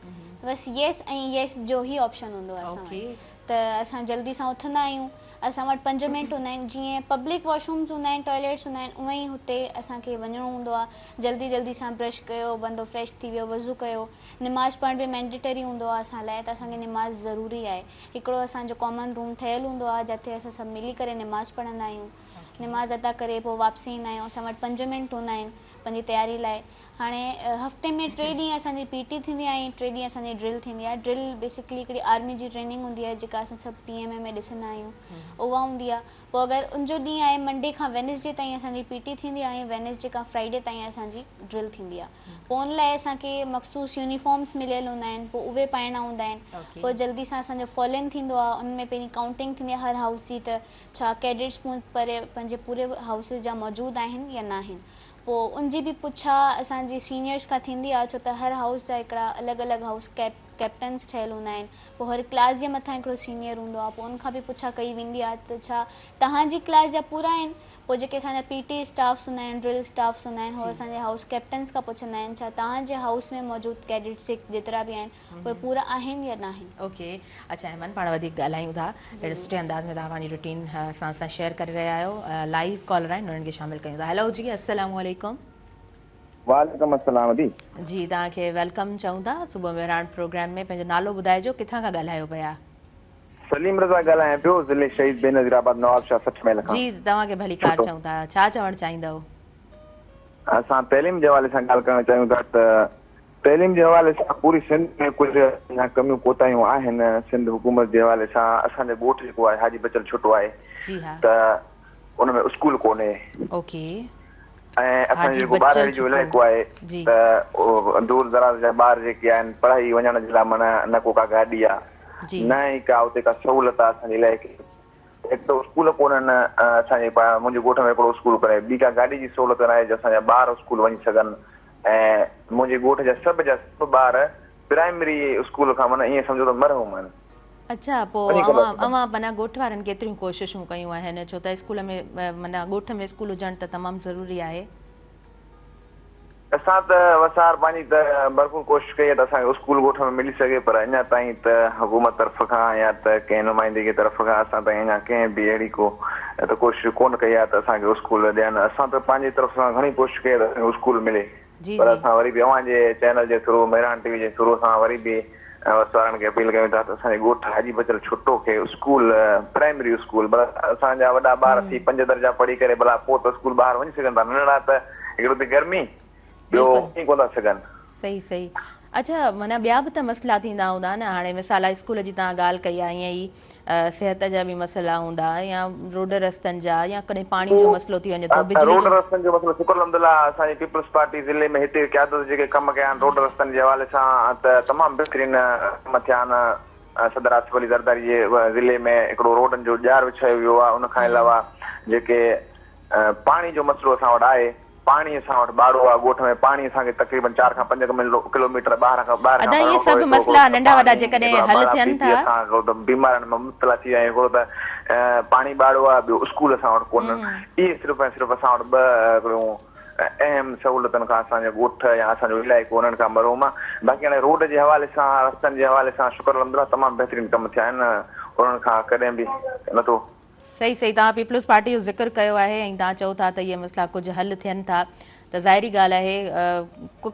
बसि येस ऐं येस जो ई ऑप्शन हूंदो आहे असां वटि। त असां जल्दी सां उथंदा आहियूं, असां वटि 5 मिंट हूंदा आहिनि, जीअं पब्लिक वॉशरूम्स हूंदा आहिनि, टॉयलेट्स हूंदा आहिनि, उअं ई हुते असांखे वञिणो हूंदो आहे। जल्दी सां ब्रश कयो, बंदो फ्रेश थी वियो, वज़ू कयो, निमाज़ पढ़ण बि मैंडेटरी हूंदो आहे असां लाइ, त असांखे निमाज़ ज़रूरी आहे। हिकिड़ो असांजो कॉमन रूम ठहियलु हूंदो आहे जिते असां सभु मिली करे निमाज़ पढ़ंदा आहियूं, निमाज़ अदा करे पोइ वापसी ईंदा आहियूं। असां वटि 5 मिंट हूंदा आहिनि पंहिंजी तयारी लाइ। हाणे हफ़्ते में 3 ॾींहं असांजी PT थींदी आहे ऐं 3 ॾींहं असांजी ड्रिल थींदी आहे। ड्रिल बेसिकली हिकिड़ी आर्मी जी ट्रेनिंग हूंदी आहे जेका असां सभु PMA में ॾिसंदा आहियूं, उहा हूंदी आहे। पोइ अगरि उनजो ॾींहुं आहे मंडे खां वेनसडे ताईं असांजी PT थींदी आहे ऐं वेनसडे खां फ्राइडे ताईं असांजी ड्रिल थींदी आहे। पोइ उन लाइ असांखे मख़सूस यूनिफॉर्म्स मिलियल हूंदा आहिनि, पोइ उहे पाइणा हूंदा आहिनि। पोइ जल्दी सां असांजो फॉलन थींदो आहे, उनमें पहिरीं काउंटिंग थींदी आहे हर हाउस जी, त छा कैडेट्स पंहिंजे पूरे हाउसिस जा मौजूदु आहिनि या न आहिनि। पोइ उनजी बि पुछा असांजी सीनियर्स खां थींदी आहे, छो त हर हाउस जा हिकिड़ा अलॻि अलॻि हाउस कैप्टन्स ठहियलु हूंदा आहिनि। पोइ हर क्लास जे मथां हिकिड़ो सीनियर हूंदो आहे, पोइ उनखां बि पुछा कई वेंदी आहे त छा तव्हांजी क्लास जा पूरा आहिनि। पोइ जेके असांजा PT स्टाफ्स हूंदा आहिनि, ड्रिल स्टाफ्स हूंदा आहिनि, उहे असांजे हाउस कैप्टन्स खां पुछंदा आहिनि छा तव्हांजे हाउस में मौजूदु कैडेट्स जेतिरा बि आहिनि उहे पूरा आहिनि या न आहिनि। ओके, अच्छा हेमन, पाण वधीक ॻाल्हायूं था, अहिड़े सुठे अंदाज़ में तव्हां पंहिंजी रूटीन असां सां शेयर करे रहिया आहियो। लाइव कॉलर आहिनि, उन्हनि खे शामिलु कयूं था। हेलो जी, अस्सलाम वालेकुम। वालेकुम अस्सलाम दी जी, तव्हांखे वेलकम चऊं था सुबुह विराण प्रोग्राम में। पंहिंजो नालो ॿुधाइजो, किथां खां ॻाल्हायो पिया? सलीम रज़ा ॻाल्हायां पियो, ज़िले शहीद बेनज़ीराबाद नवाबशाह 60 मैल खां। जी, तव्हांखे भली कार चऊं था, छा चवणु चाहींदव? असां तइलीम जे हवाले सां ॻाल्हि करणु चाहियूं था त तइलीम जे हवाले सां पूरी सिंध में कुझु अञा कमियूं कोताहियूं आहिनि। सिंध हुकूमत जे हवाले सां असांजो ॻोठ जेको आहे हाजी बचल छुटो आहे, त उनमें स्कूल कोन्हे। ओके। ऐं असांजो जेको ॿारनि जो इलाइक़ो आहे त दूर दराज जा ॿार जेके आहिनि पढ़ाई वञण जे लाइ माना न को का गाॾी आहे, न ई का उते का सहूलियत आहे असांजे इलाइक़े। हिकु त स्कूल कोन्हनि असांजे मुंहिंजे ॻोठ में हिकिड़ो स्कूल कोन्हे, ॿी का गाॾी जी सहूलियत न आहे जो असांजा ॿार स्कूल वञी सघनि। ऐं मुंहिंजे ॻोठ जा सभु ॿार प्राइमरी स्कूल खां माना ईअं सम्झो त मरहूम आहिनि। अच्छा, पोइ अवां माना ॻोठ वारनि केतिरियूं कोशिशूं कयूं आहिनि, छो त स्कूल में माना ॻोठ में स्कूल हुजणु त तमामु ज़रूरी आहे। असां त वसार पंहिंजी त भरपूर कोशिशि कई आहे त असांखे स्कूल ॻोठ में मिली सघे, पर अञा ताईं त हुकूमत तरफ़ खां या त कंहिं नुमाइंदगी तरफ़ खां असां ताईं अञा कंहिं बि अहिड़ी को त कोशिशि कोन कई आहे त असांखे स्कूल ॾियनि। असां त पंहिंजी तरफ़ सां घणी कोशिशि कई आहे त असांखे स्कूल मिले, पर असां वरी बि अव्हां जे चैनल जे थ्रू, मेहरान TV जे थ्रू असां वरी बि वसारनि खे अपील कयूं था त असांजे ॻोठ हाजी बचल छुटो खे स्कूल, प्राइमरी स्कूल, भला असांजा वॾा ॿार थी 5 दर्जा पढ़ी करे भला पोइ त स्कूल ॿाहिरि वञी सघनि था, नंढड़ा त हिकिड़ो त गर्मी ॿियो कोन था सघनि। सही सही। अच्छा माना ॿिया बि त मसइला थींदा हूंदा न, हाणे मिसाल आहे स्कूल जी तव्हां ॻाल्हि कई आहे, ईअं ई सिहत जा बि मसइला हूंदा या रोड रस्तनि जा या कॾहिं पाणी जो मसइलो थी वञे थो, बिजली रोड जो। रस्तनि जो मसइलो शुक्र अलहमदुलिल्लाह असांजी पीपल्स पार्टी ज़िले में हिते क़यादत जेके कम कया आहिनि रोड रस्तनि जे हवाले सां त तमामु बहितरीन कम थिया आहिनि। सदर आसिफ अली ज़रदारी जे ज़िले में हिकिड़ो रोडनि जो ॼार विछायो वियो आहे। उन खां अलावा जेके पाणी जो मसइलो असां वटि आहे, पाणी असां वटि ॿाड़ो आहे ॻोठ में, पाणी असांखे तक़रीबन 4 खां 5 किलोमीटर ॿाहिरि अदा इहे सभु मसइला नंढा वॾा जेकॾहिं हल थियनि था, असां बीमारियुनि में मुब्तला थी विया आहियूं। हिकिड़ो त पाणी ॿाड़ो आहे, ॿियो स्कूल असां वटि कोन्हनि। इहे सिर्फ़ु ऐं सिर्फ़ु असां वटि ॿ अहम सहूलियतुनि खां असांजो ॻोठ या असांजो इलाइक़ो उन्हनि खां महरूम आहे। बाक़ी हाणे रोड जे हवाले सां रस्तनि जे हवाले सां शुक्र अलहमदुलिल्लाह तमामु बहितरीन कम थिया आहिनि, उन्हनि खां कॾहिं बि नथो। सही सही, तव्हां पीपल्स पार्टी जो ज़िक्र कयो आहे ऐं तव्हां चओ था त इहे मसइला कुझु हल थियनि था, त ज़ाहिरी ॻाल्हि आहे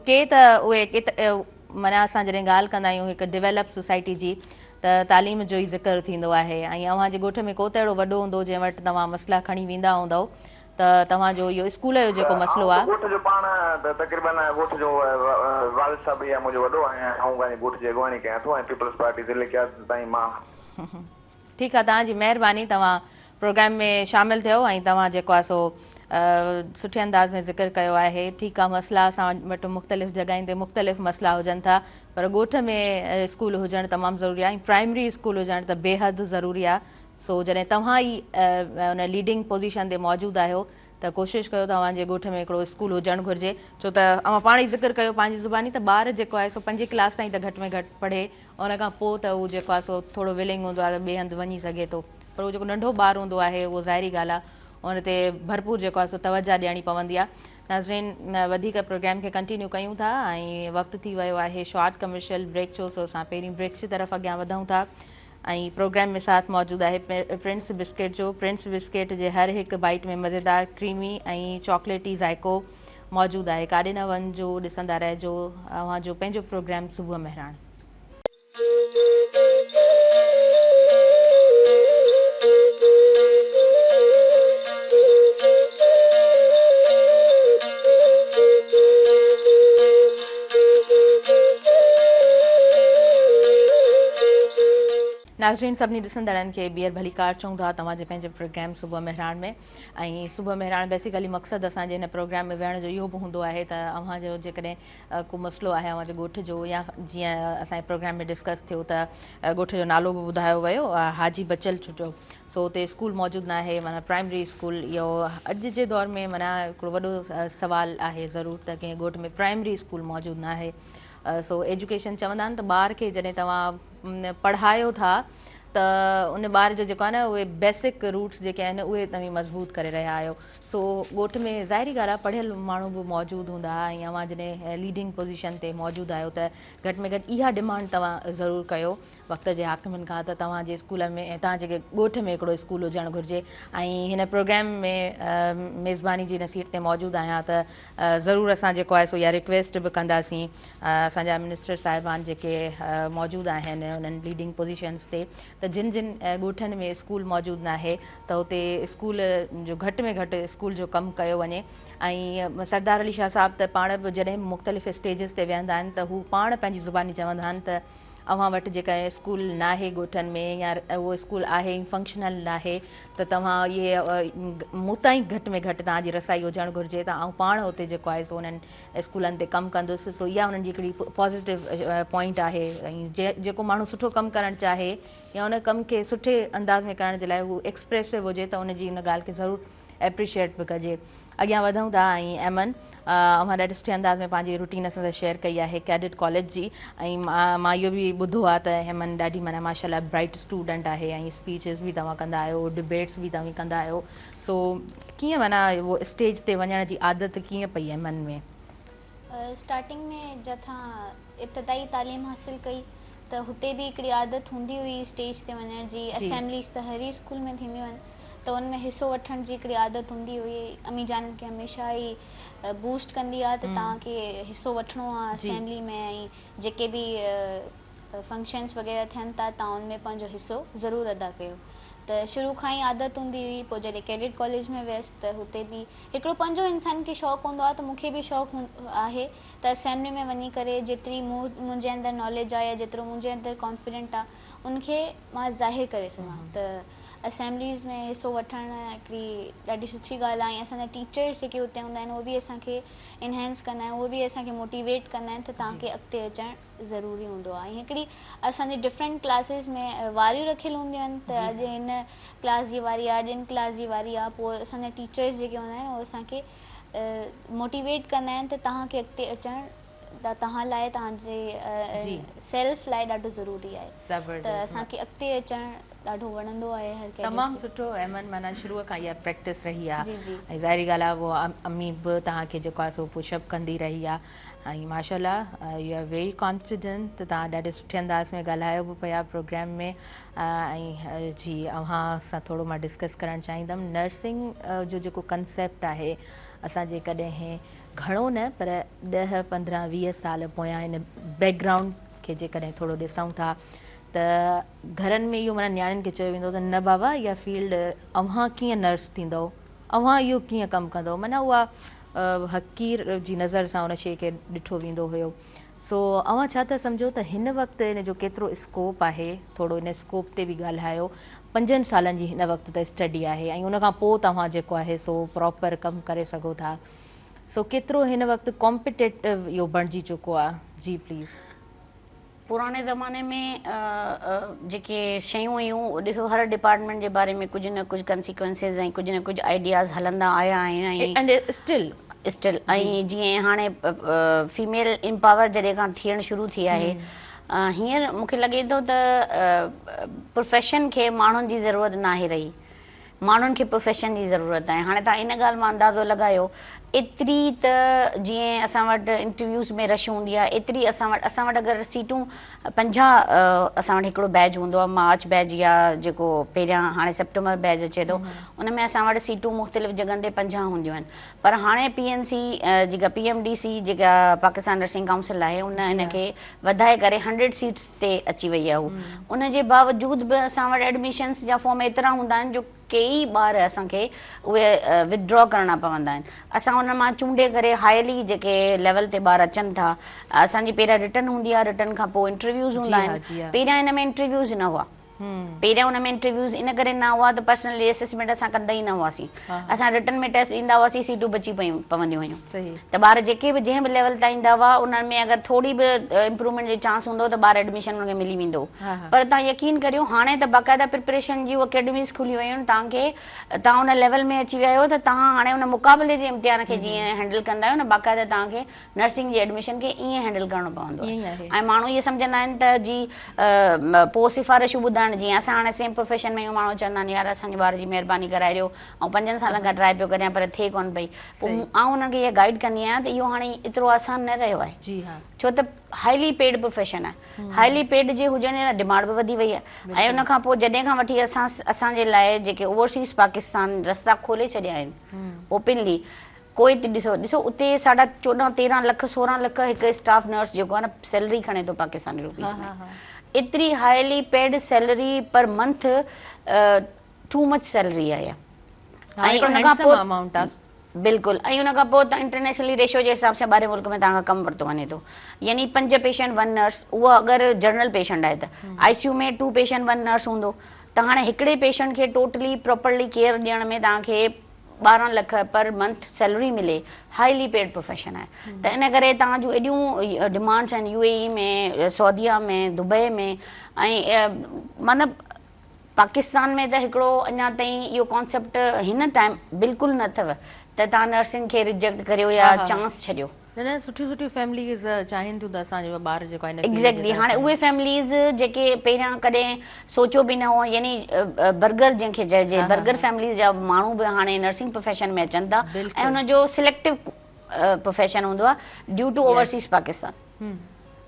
के त उहे माना असां जॾहिं ॻाल्हि कंदा आहियूं हिकु डेवलप सोसाइटी जी त तालीम जो ई ज़िक्र थींदो आहे। ऐं अव्हांजे ॻोठ में को त अहिड़ो वॾो हूंदो जंहिं वटि तव्हां मसइला खणी वेंदा हूंदव, त तव्हांजो इहो स्कूल जो जेको मसइलो आहे ॻोठ जो पाण तक़रीबन ॻोठ जो वालिद साहब या मुंहिंजो वॾो आहियां ऐं पंहिंजे ॻोठ जी अॻुवानी कयां थो ऐं पीपल्स पार्टी ज़िले क़यादत ताईं मां। ठीकु आहे, तव्हांजी महिरबानी, तव्हां प्रोग्राम में शामिलु थियो ऐं तव्हां जेको आहे सो सुठे अंदाज़ में ज़िक्र कयो आहे। ठीकु आहे, मसइला असां वटि मुख़्तलिफ़ जॻहियुनि ते मुख़्तलिफ़ मसइला हुजनि था, पर ॻोठ में स्कूल हुजणु तमामु ज़रूरी आहे ऐं प्राइमरी स्कूल हुजणु त बेहदि ज़रूरी आहे। सो जॾहिं तव्हां ई उन लीडिंग पोज़ीशन ते मौजूदु आहियो त कोशिशि कयो तव्हांजे ॻोठ में हिकिड़ो स्कूल हुजणु घुरिजे, छो त अव्हां पाण ई ज़िक्र कयो पंहिंजी ज़ुबानी त ॿार जेको आहे सो 5 क्लास ताईं त घटि में घटि पढ़े, उन खां पोइ त उहो जेको आहे सो थोरो विलिंग हूंदो आहे त ॿिए हंधि वञी सघे थो, पर उहो जेको नंढो ॿारु हूंदो आहे उहो ज़ाहिरी ॻाल्हि आहे उन ते भरपूर जेको आहे सो तवजा ॾियणी पवंदी आहे। नाज़रीन, वधीक प्रोग्राम खे कंटिन्यू कयूं था ऐं वक़्तु थी वियो आहे शॉर्ट कमर्शियल ब्रेक जो, सो असां पहिरीं ब्रेक जी तरफ़ अॻियां वधूं था ऐं प्रोग्राम में साथ मौजूदु आहे प्रिंस बिस्किट जो। प्रिंस बिस्किट जे हर हिकु बाइट में मज़ेदार क्रीमी ऐं चॉकलेटी ज़ाइको मौजूदु आहे। काॾे न वञिजो, ॾिसंदा रहिजो अव्हांजो पंहिंजो प्रोग्राम सुबुह महिराण। नाज़रीन, सभिनी ॾिसंदड़नि खे ॿीहर भली कार चऊं था तव्हांजे पंहिंजे प्रोग्राम सुबुह महिराण में। ऐं सुबुह महिराण बेसिकली मक़सदु असांजे हिन प्रोग्राम में वेहण जो इहो बि हूंदो आहे त अव्हांजो जेकॾहिं को मसइलो आहे अव्हांजे ॻोठ जो, या जीअं असांजे प्रोग्राम में डिस्कस थियो त ॻोठ जो नालो बि ॿुधायो वियो हाजी बचल जो, सो उते स्कूल मौजूदु न आहे, माना प्राइमरी स्कूल। इहो अॼु जे दौर में माना हिकिड़ो वॾो सुवालु आहे ज़रूरु त कंहिं ॻोठ में प्राइमरी स्कूल मौजूदु न आहे। सो एजुकेशन चवंदा आहिनि त ॿार खे जॾहिं तव्हां पढ़ायो था त उन ॿार जो जेको आहे न उहे बेसिक रूट्स जेके आहिनि उहे तव्हां मज़बूत करे रहिया आहियो। सो ॻोठ में ज़ाहिरी ॻाल्हि आहे पढ़ियल माण्हू बि मौजूदु हूंदा ऐं अव्हां जॾहिं लीडिंग पोज़ीशन ते मौजूदु आहियो त घटि में घटि इहा डिमांड तव्हां ज़रूरु कयो वक़्त जे हाकिमनि खां त तव्हांजे स्कूल में ऐं तव्हांजे ॻोठ में हिकिड़ो स्कूल हुजणु घुरिजे। ऐं हिन प्रोग्राम में मेज़बानी जी नसीहत ते मौजूदु आहियां त ज़रूरु असां जेको आहे सो इहा रिक्वेस्ट बि कंदासीं असांजा मिनिस्टर साहिबान जेके मौजूदु आहिनि उन्हनि लीडिंग पोज़ीशन्स ते, त जिन जिन ॻोठनि में स्कूल मौजूदु न आहे त उते स्कूल जो घटि में घटि स्कूल जो कमु कयो वञे। ऐं सरदार अली शाह साहिबु त पाण बि जॾहिं मुख़्तलिफ़ स्टेजिस ते विहंदा आहिनि त हू पाण पंहिंजी ज़ुबानी चवंदा आहिनि त अव्हां वटि जेका स्कूल न आहे ॻोठनि में या उहो स्कूल आहे फंक्शनल न आहे त तव्हां इहे मूं ताईं घटि में घटि तव्हांजी रसाई हुजणु घुरिजे त आउं पाण हुते जेको आहे सो उन्हनि स्कूलनि ते कमु कंदुसि। सो इहा उन्हनि जी हिकिड़ी पॉज़िटिव पॉइंट आहे। ऐं जेको माण्हू सुठो कमु करणु चाहे या उन कम खे सुठे अंदाज़ में करण जे लाइ उहो एक्सप्रेसिव हुजे त उनजी उन ॻाल्हि खे ज़रूरु एप्रिशिएट बि कजे। अॻियां वधूं था ऐं एमन अव्हां ॾाढे सुठे अंदाज़ में पंहिंजी रूटीन असां सां शेयर कई आहे कैडेट कॉलेज जी। ऐं मां इहो बि ॿुधो आहे त हेमन ॾाढी माना माशाल्लाह ब्राइट स्टूडेंट आहे ऐं स्पीचिस बि तव्हां कंदा आहियो, डिबेट्स बि तव्हां कंदा आहियो। सो कीअं माना उहो स्टेज ते वञण जी आदत कीअं पई आहे मन में? स्टार्टिंग में जथां इब्तिदाई तालीम हासिल कई त हुते बि हिकिड़ी आदत हूंदी हुई स्टेज ते वञण जी। असेंबलीज त हर स्कूल में थींदियूं आहिनि त उनमें हिसो वठण जी हिकिड़ी आदत हूंदी हुई। अम्मी जान खे हमेशह ई बूस्ट कंदी आहे त तव्हांखे हिसो वठिणो आहे असेंबली में, ऐं जेके बि फंक्शन्स वग़ैरह थियनि था तव्हां उनमें पंहिंजो हिसो ज़रूरु अदा कयो। त शुरू खां ई आदत हूंदी हुई। पोइ जॾहिं कैडेट कॉलेज में वियसि त हुते बि हिकिड़ो पंहिंजो इंसान खे शौक़ु हूंदो आहे, त मूंखे बि शौक़ु आहे त असेंबली में वञी करे जेतिरी मुंहिंजे अंदरि नॉलेज आहे या जेतिरो मुंहिंजे अंदरि कॉन्फिडेंट आहे उनखे मां ज़ाहिर करे सघां। त असेंबलीज़ में हिसो वठणु हिकिड़ी ॾाढी सुठी ॻाल्हि आहे। ऐं असांजा टीचर्स जेके हुते हूंदा आहिनि उहे बि असांखे इनहेंस कंदा आहिनि, उहे बि असांखे मोटिवेट कंदा आहिनि त तव्हांखे अॻिते अचणु ज़रूरी हूंदो आहे। ऐं हिकिड़ी असांजे डिफरेंट क्लासिस में वारियूं रखियलु हूंदियूं आहिनि त अॼु हिन क्लास जी वारी आहे, अॼु इन क्लास जी वारी आहे। पोइ असांजा टीचर्स जेके हूंदा आहिनि उहे असांखे मोटिवेट कंदा आहिनि त तव्हांखे अॻिते अचणु तव्हां लाइ तव्हांजे सेल्फ लाइ ॾाढो ज़रूरी आहे। त असांखे अॻिते अचणु ॾाढो वणंदो आहे हर कंहिंखे। तमामु सुठो अहमद, माना शुरूअ खां इहा प्रैक्टिस रही आहे ऐं ज़ाहिरी ॻाल्हि आहे वो अम्मी बि तव्हांखे जेको आहे सो पुशअप कंदी रही आहे ऐं माशाल्लाह यू आर वेरी कॉन्फिडेंट। त तव्हां ॾाढे सुठे अंदाज़ में ॻाल्हायो बि पिया प्रोग्राम में। ऐं जी अव्हां सां थोरो मां डिस्कस करणु चाहींदमि नर्सिंग जो जेको कंसेप्ट आहे, असां जेकॾहिं घणो न पर 10-15-20 साल पोयां हिन बैकग्राउंड खे जेकॾहिं थोरो ॾिसूं था त घरनि में इहो माना नियाणियुनि खे चयो वेंदो त न बाबा इहा फील्ड अव्हां कीअं नर्स थींदव, अव्हां इहो कीअं कमु कंदव, माना उहा हक़ीर जी नज़र सां उन शइ खे ॾिठो वेंदो हुयो। सो अव्हां छा था सम्झो त हिन वक़्तु हिन जो केतिरो स्कोप आहे, थोरो हिन स्कोप ते बि ॻाल्हायो। 5 सालनि जी हिन वक़्तु त स्टडी आहे ऐं उनखां पोइ तव्हां जेको आहे सो प्रॉपर कमु करे सघो था। सो केतिरो हिन वक़्तु कॉम्पिटेटिव इहो बणिजी चुको आहे? जी प्लीज़। पुराने ज़माने में जेके शयूं हुयूं ॾिसो हर डिपार्टमेंट जे बारे में कुझु न कुझु कंसिक्वेंसिस ऐं कुझु न कुझु आइडियाज़ हलंदा आया आहिनि ऐं स्टिल ऐं जीअं हाणे फीमेल एम्पावर जॾहिं खां थियणु शुरू थी आहे हींअर मूंखे लॻे थो त प्रोफेशन खे माण्हुनि जी ज़रूरत न आहे रही, माण्हुनि खे प्रोफेशन जी ज़रूरत आहे। हाणे तव्हां इन ॻाल्हि मां अंदाज़ो लॻायो एतिरी त जीअं असां वटि इंटरव्यूज़ में रश हूंदी आहे एतिरी असां वटि अगरि सीटूं 50 असां वटि हिकिड़ो बैच हूंदो आहे, मार्च बैच या जेको पहिरियां हाणे सेप्टेंबर बैच अचे थो उन में असां वटि सीटूं मुख़्तलिफ़ जॻहनि ते 50 हूंदियूं आहिनि। पर हाणे PNC जेका PMDC जेका पाकिस्तान नर्सिंग काउंसिल आहे उन हिनखे वधाए करे 100 सीट्स ते अची वई आहे। उन जे बावजूद बि असां वटि एडमिशन्स जा फॉर्म एतिरा हूंदा आहिनि जो कई ॿार असांखे उहे विथड्रॉ करणा पवंदा आहिनि। असां उन मां चूंडे करे हाईली जेके लेवल ते ॿार अचनि था, असांजी पहिरियां रिटर्न हूंदी आहे, रिटर्न खां पोइ इंटरव्यूज़ हूंदा आहिनि। पहिरियां हिन में इंटरव्यूज़ न हुआ, पहिरियां हुन में इंटरव्यूज़ इन करे न हुआ त पर्सनली असेसमेंट असां कंदा ई न हुआसीं। असां रिटर्न में टेस्ट ॾींदा हुआसीं, सीटूं बची पवंदियूं हुयूं। त ॿार जेके बि जंहिं बि लेवल तां ईंदा हुआ उन्हनि में अगरि थोरी बि इम्प्रूवमेंट जो चांस हूंदो त ॿार एडमिशन हुनखे मिली वेंदो। पर तव्हां यकीन करियो हाणे त बाक़ाइदा प्रिपरेशन जूं अकेडमीज़ खुली वियूं आहिनि। तव्हां उन लेवल में अची विया आहियो त तव्हां हाणे उन मुक़ाबले जे इम्तिहान खे जीअं हैंडल कंदा आहियो न, बाक़ाइदा तव्हांखे नर्सिंग जी एडमिशन खे ईअं हैंडल करणो पवंदो आहे। ऐं माण्हू इहे सम्झंदा आहिनि त जी पोइ सिफ़ारिशूं ॿुधाइण, जीअं असां हाणे सेम प्रोफेशन में माण्हू चवंदा आहिनि यार असांजे ॿार जी महिरबानी कराए ॾियो, ऐं 5 सालनि खां ट्राए पियो करियां पर थिए कोन पई। पोइ आउं हुननि खे इहा गाइड कंदी आहियां त इहो हाणे एतिरो आसान न रहियो आहे। जी हा, छो त हाईली पेड प्रोफेशन आहे। हाईली पेड जे हुजण जे डिमांड बि वधी वई आहे। ऐं उनखां पोइ जॾहिं खां वठी असांजे लाइ जेके ओवरसीज़ पाकिस्तान रस्ता खोले छॾिया आहिनि ओपनली, कोई ॾिसो उते 14-13 लख 16 लख हिकु स्टाफ नर्स जेको आहे न सैलरी खणे थो पाकिस्तानी रुपीज़ में। एतिरी highly paid salary per month, too much salary आहे। ऐं उनखां पोइ बिल्कुलु, ऐं उनखां पोइ त इंटरनेशनली रेशो जे हिसाब सां ॿाहिरि मुल्क में तव्हांखां कमु वरितो वञे थो। यानी 5 पेशेंट 1 नर्स, उहा अगरि जनरल पेशेंट आहे त ICU में 2 पेशेंट 1 नर्स हूंदो त हाणे हिकिड़े पेशेंट खे टोटली प्रॉपरली केयर ॾियण में तव्हांखे 12 लख पर मंथ सैलरी मिले, हाईली पेड प्रोफेशन आहे। त इन करे तव्हां जूं एॾियूं डिमांड्स आहिनि UAE में, सऊदीया में, दुबई में। ऐं मतिलबु पाकिस्तान में त हिकिड़ो अञा ताईं इहो कॉन्सेप्ट हिन टाइम बिल्कुलु न अथव त तव्हां नर्सिंग खे रिजेक्ट करियो या चांस छॾियो। न सुठियूं फैमिलीज़ चाहिनि थियूं त असांजो ॿार जेको आहे एग्ज़ैक्टली। हाणे उहे फैमिलीज़ जेके पहिरियां कॾहिं सोचियो बि न हो, यानी बर्गर जंहिंखे चइजे, बर्गर फैमिलीज़ जा माण्हू बि हाणे नर्सिंग प्रोफेशन में अचनि था। ऐं हुनजो सिलेक्टिव प्रोफेशन हूंदो आहे ड्यू टू ओवरसीज़ पाकिस्तान।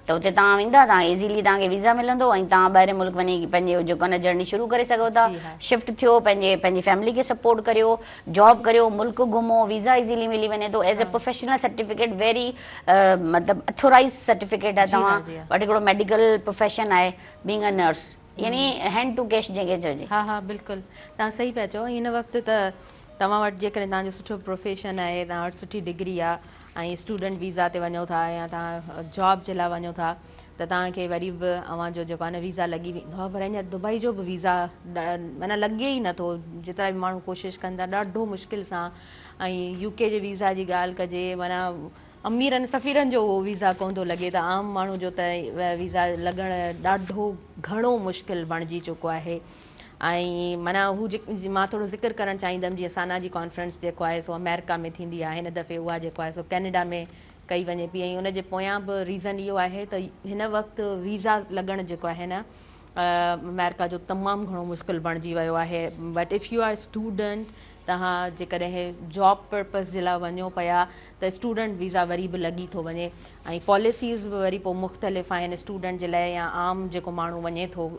त हुते तव्हां वेंदा, तव्हां इज़ीली तव्हांखे वीज़ा मिलंदो ऐं तव्हां ॿाहिरि मुल्क वञी पंहिंजो जेको आहे न जर्नी शुरू करे सघो था। शिफ्ट थियो, पंहिंजी फैमिली खे सपोर्ट करियो, जॉब करियो, मुल्क घुमो, वीज़ा इज़ीली मिली वञे थो। As a professional certificate very मतिलबु अथोराइज़ सर्टिफिकेट आहे तव्हां वटि। हिकिड़ो मेडिकल प्रोफेशन आहे बीइंग अ नर्स। यानी हैंड टू कैश जंहिंखे चइजे। हा हा बिल्कुलु तव्हां सही पिया चओ। हिन वक़्तु त तव्हां वटि जेकॾहिं तव्हांजो सुठो प्रोफेशन आहे, तव्हां वटि सुठी डिग्री आहे ऐं स्टूडेंट वीज़ा ते वञो था या तव्हां जॉब जे लाइ वञो था त तव्हांखे वरी बि अव्हांजो जेको आहे न वीज़ा लॻी वेंदो आहे। पर हींअर दुबई जो बि वीज़ा माना लॻे ई नथो। जेतिरा बि माण्हू कोशिशि कनि था ॾाढो मुश्किल सां। ऐं यूके जे वीज़ा जी ॻाल्हि कजे माना अमीरनि सफ़ीरनि जो उहो वीज़ा कोन थो लॻे त आम माण्हू जो त वीज़ा लॻणु ॾाढो घणो मुश्किल बणिजी चुको आहे। ऐं माना हू मां थोरो ज़िक्र करणु चाहींदमि जीअं साना जी कॉन्फ्रेंस जेको आहे सो अमेरिका में थींदी आहे, हिन दफ़े उहा जेको आहे सो कैनेडा में कई वञे पई। ऐं उनजे पोयां बि रीज़न इहो आहे त हिन वक़्तु वीज़ा लॻणु जेको आहे न अमेरिका जो तमामु घणो मुश्किल बणिजी वियो आहे। But if you are student, तव्हां जेकॾहिं जॉब पर्पज़ जे लाइ वञो पिया त स्टूडेंट वीज़ा वरी बि लॻी थो वञे ऐं पॉलिसीज़ बि वरी पोइ मुख़्तलिफ़ आहिनि स्टूडेंट जे लाइ या आम जेको माण्हू वञे थो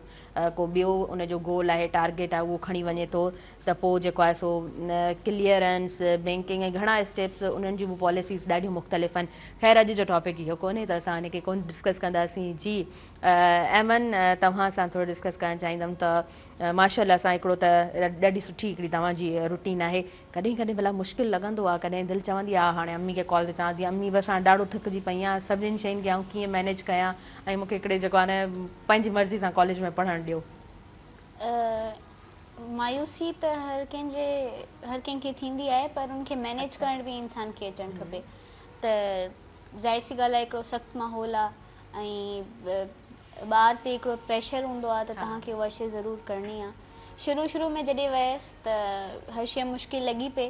को ॿियो उनजो गोल आहे, टारगेट आहे, उहो खणी वञे थो त पोइ जेको आहे सो क्लियरेंस बैंकिंग ऐं घणा स्टेप्स उन्हनि जूं बि पॉलिसीज़ ॾाढियूं मुख़्तलिफ़ आहिनि। ख़ैर अॼु जो टॉपिक इहो कोन्हे त असां हिनखे कोन डिस्कस कंदासीं। जी एमन तव्हां सां थोरो डिस्कस करणु चाहींदमि त माशाल्लाह सां हिकिड़ो त ॾाढी सुठी हिकिड़ी तव्हांजी रूटीन आहे। कॾहिं कॾहिं भला मुश्किल लॻंदो आहे, कॾहिं दिलि चवंदी आहे हाणे अम्मी खे कॉल ते चवां थी अम्मी बसि हाणे ॾाढो थकिजी पई आहियां, सभिनीनि शयुनि खे आउं कीअं मैनेज कयां ऐं मूंखे हिकिड़े जेको आहे न पंहिंजी मर्ज़ी सां कॉलेज में पढ़णु ॾियो। मायूसी त हर कंहिंखे थींदी आहे, पर उनखे मैनेज करण बि इंसान खे अचणु खपे। त ज़ाहिर सी ॻाल्हि आहे हिकिड़ो सख़्तु माहौल आहे ऐं ॿार ते हिकिड़ो प्रेशर हूंदो आहे त तव्हांखे उहा शइ ज़रूरु करणी आहे। शुरू में जॾहिं वयसि त हर शइ मुश्किल लॻी पई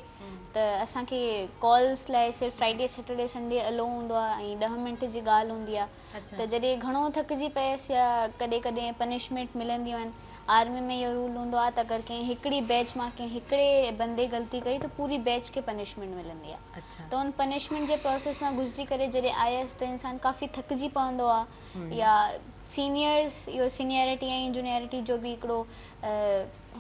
त असांखे कॉल्स लाइ सिर्फ़ु फ्राइडे सैटरडे संडे अलो हूंदो आहे ऐं 10 मिंट जी ॻाल्हि हूंदी आहे। त जॾहिं घणो थकिजी पयसि या कॾहिं कॾहिं पनिशमेंट मिलंदियूं आहिनि, आर्मी में इहो रूल हूंदो आहे त अगरि कंहिं हिकिड़ी बैच मां कंहिं हिकिड़े बंदे ग़लती कई त पूरी बैच खे पनिशमेंट मिलंदी आहे। त उन पनिशमेंट जे प्रोसेस मां गुज़री करे जॾहिं आयसि त इंसान काफ़ी थकिजी पवंदो आहे। या सीनियर्स इहो सीनियरिटी ऐं जूनियरिटी जो बि हिकिड़ो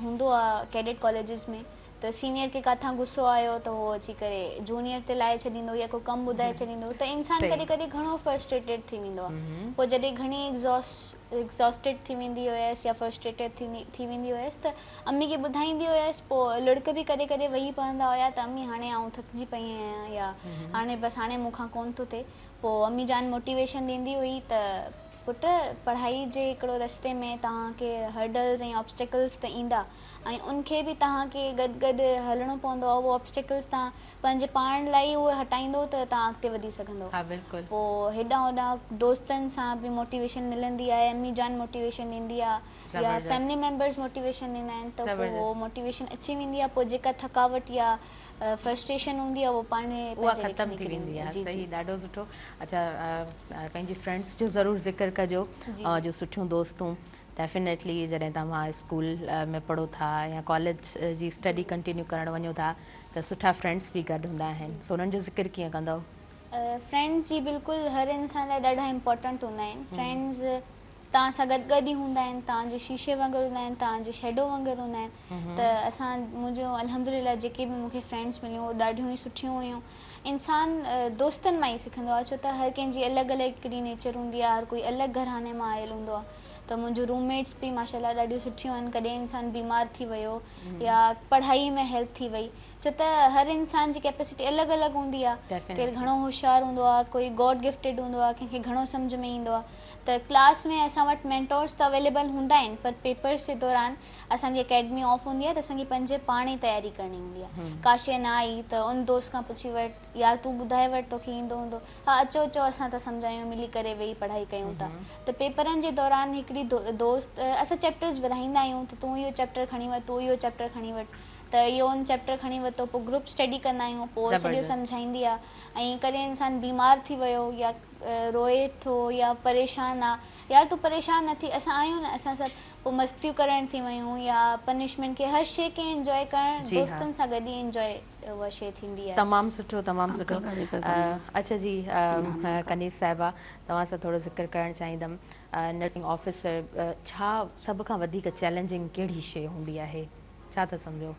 हूंदो आहे कैडेट कॉलेजिस में। त सीनियर खे किथां गुस्सो आयो त उहो अची करे जूनियर ते लाहे छॾींदो या कोई कमु ॿुधाए छॾींदो त इंसान कॾहिं कॾहिं घणो फ्रस्ट्रेटेड थी वेंदो आहे। पोइ जॾहिं घणी एग्ज़ॉस्टेड थी वेंदी हुयसि या फ्रस्ट्रेटेड थी वेंदी हुयसि त अम्मी खे ॿुधाईंदी हुयसि। पोइ लड़क बि कॾहिं कॾहिं वेही पवंदा हुया त अम्मी हाणे आउं थकिजी पई आहियां या हाणे बसि हाणे मूंखां कोन थो थिए। पोइ अम्मी जान मोटिवेशन ॾींदी हुई त पुट पढ़ाई जे हिकिड़ो रस्ते में तव्हांखे हर्डल्स ऐं ऑब्स्टिकल्स त ईंदा ऐं उनखे बि तव्हांखे गॾु गॾु हलणो पवंदो आहे। उहो ऑब्स्टिकल्स तव्हां पंहिंजे पाण लाइ उहे हटाईंदो त तव्हां अॻिते वधी सघंदो। पोइ हेॾां होॾां दोस्तनि सां बि मोटिवेशन मिलंदी आहे, अम्मी जान मोटिवेशन ॾींदी आहे या फैमिली मेंबर्स मोटिवेशन ॾींदा आहिनि त पोइ उहो मोटिवेशन अची वेंदी आहे। पोइ जेका थकावट या फ्रस्ट्रेशन हूंदी आहे उहो पाण ख़तमु थी वेंदी आहे। सही, ॾाढो सुठो। अच्छा पंहिंजी फ्रेंड्स जो ज़रूरु ज़िक्र कजो ऐं जो सुठियूं दोस्तूं डेफिनेटली जॾहिं तव्हां स्कूल में पढ़ो था या कॉलेज जी स्टडी कंटिन्यू करणु वञो था त सुठा फ्रेंड्स बि गॾु हूंदा आहिनि, सो उन्हनि जो ज़िक्र कीअं कंदव? फ्रेंड्स जी बिल्कुलु हर इंसान लाइ ॾाढा इम्पोर्टेंट हूंदा आहिनि। फ्रेंड्स तव्हां सां गॾु ई हूंदा आहिनि, तव्हांजे शीशे वांगुरु हूंदा आहिनि, तव्हांजे शैडो वांगुरु हूंदा आहिनि। त मुंहिंजो अल्हम्दुलिल्लाह जेके बि मूंखे फ्रेंड्स मिलियूं उहे ॾाढियूं ई सुठियूं हुयूं। इंसान दोस्तनि मां ई सिखंदो आहे, छो त हर कंहिंजी अलॻि अलॻि हिकिड़ी नेचर हूंदी आहे, हर कोई अलॻि घराने मां आयल हूंदो आहे। त मुंहिंजो रूममेट्स बि माशाल्लाह ॾाढियूं सुठियूं आहिनि। कॾहिं इंसान बीमार थी वियो या पढ़ाई में हेल्प थी वई, छो त हर इंसान जी कैपेसिटी अलॻि अलॻि हूंदी आहे। केरु घणो होशियारु हूंदो आहे, कोई गॉड गिफ्टेड हूंदो आहे, कंहिंखे घणो सम्झ में ईंदो आहे। त क्लास में असां वटि मेंटोर्स त अवेलेबल हूंदा आहिनि, पर पेपर्स जे दौरान असांजी अकेडमी ऑफ हूंदी आहे त असांखे पंहिंजे पाण ई तयारी करणी हूंदी आहे। का शइ न आई त उन दोस्त खां पुछी वठि या तूं ॿुधाए वठि तोखे ईंदो हूंदो, हा अचो अचो असां त सम्झायूं, मिली करे वेही पढ़ाई कयूं था। त पेपरनि जे दौरान हिकिड़ी दोस्त असां चैप्टर्स वधाईंदा आहियूं त तूं इहो चैप्टर खणी वठि, तूं इहो चैप्टर खणी वठि, त इहो उन चैप्टर खणी वरितो। पोइ ग्रुप स्टडी कंदा आहियूं, पोइ सॼो सम्झाईंदी आहे। ऐं कॾहिं इंसान बीमार थी वियो या रोए थो या परेशान आहे, यार तूं परेशान न थी, असां आहियूं न, असां सभु पोइ मस्तियूं करण थी वियूं या पनिशमेंट खे हर शइ खे इंजॉय करणु दोस्तनि सां गॾु ई इंजॉय उहा शइ थींदी आहे। तमामु सुठो, तमामु सुठो। अच्छा जी कनीज़ साहिबा, तव्हां सां थोरो ज़िक्र करणु चाहींदमि, नर्सिंग ऑफिसर छा सभ खां वधीक चैलेंजिंग कहिड़ी शइ हूंदी आहे, छा था सम्झो?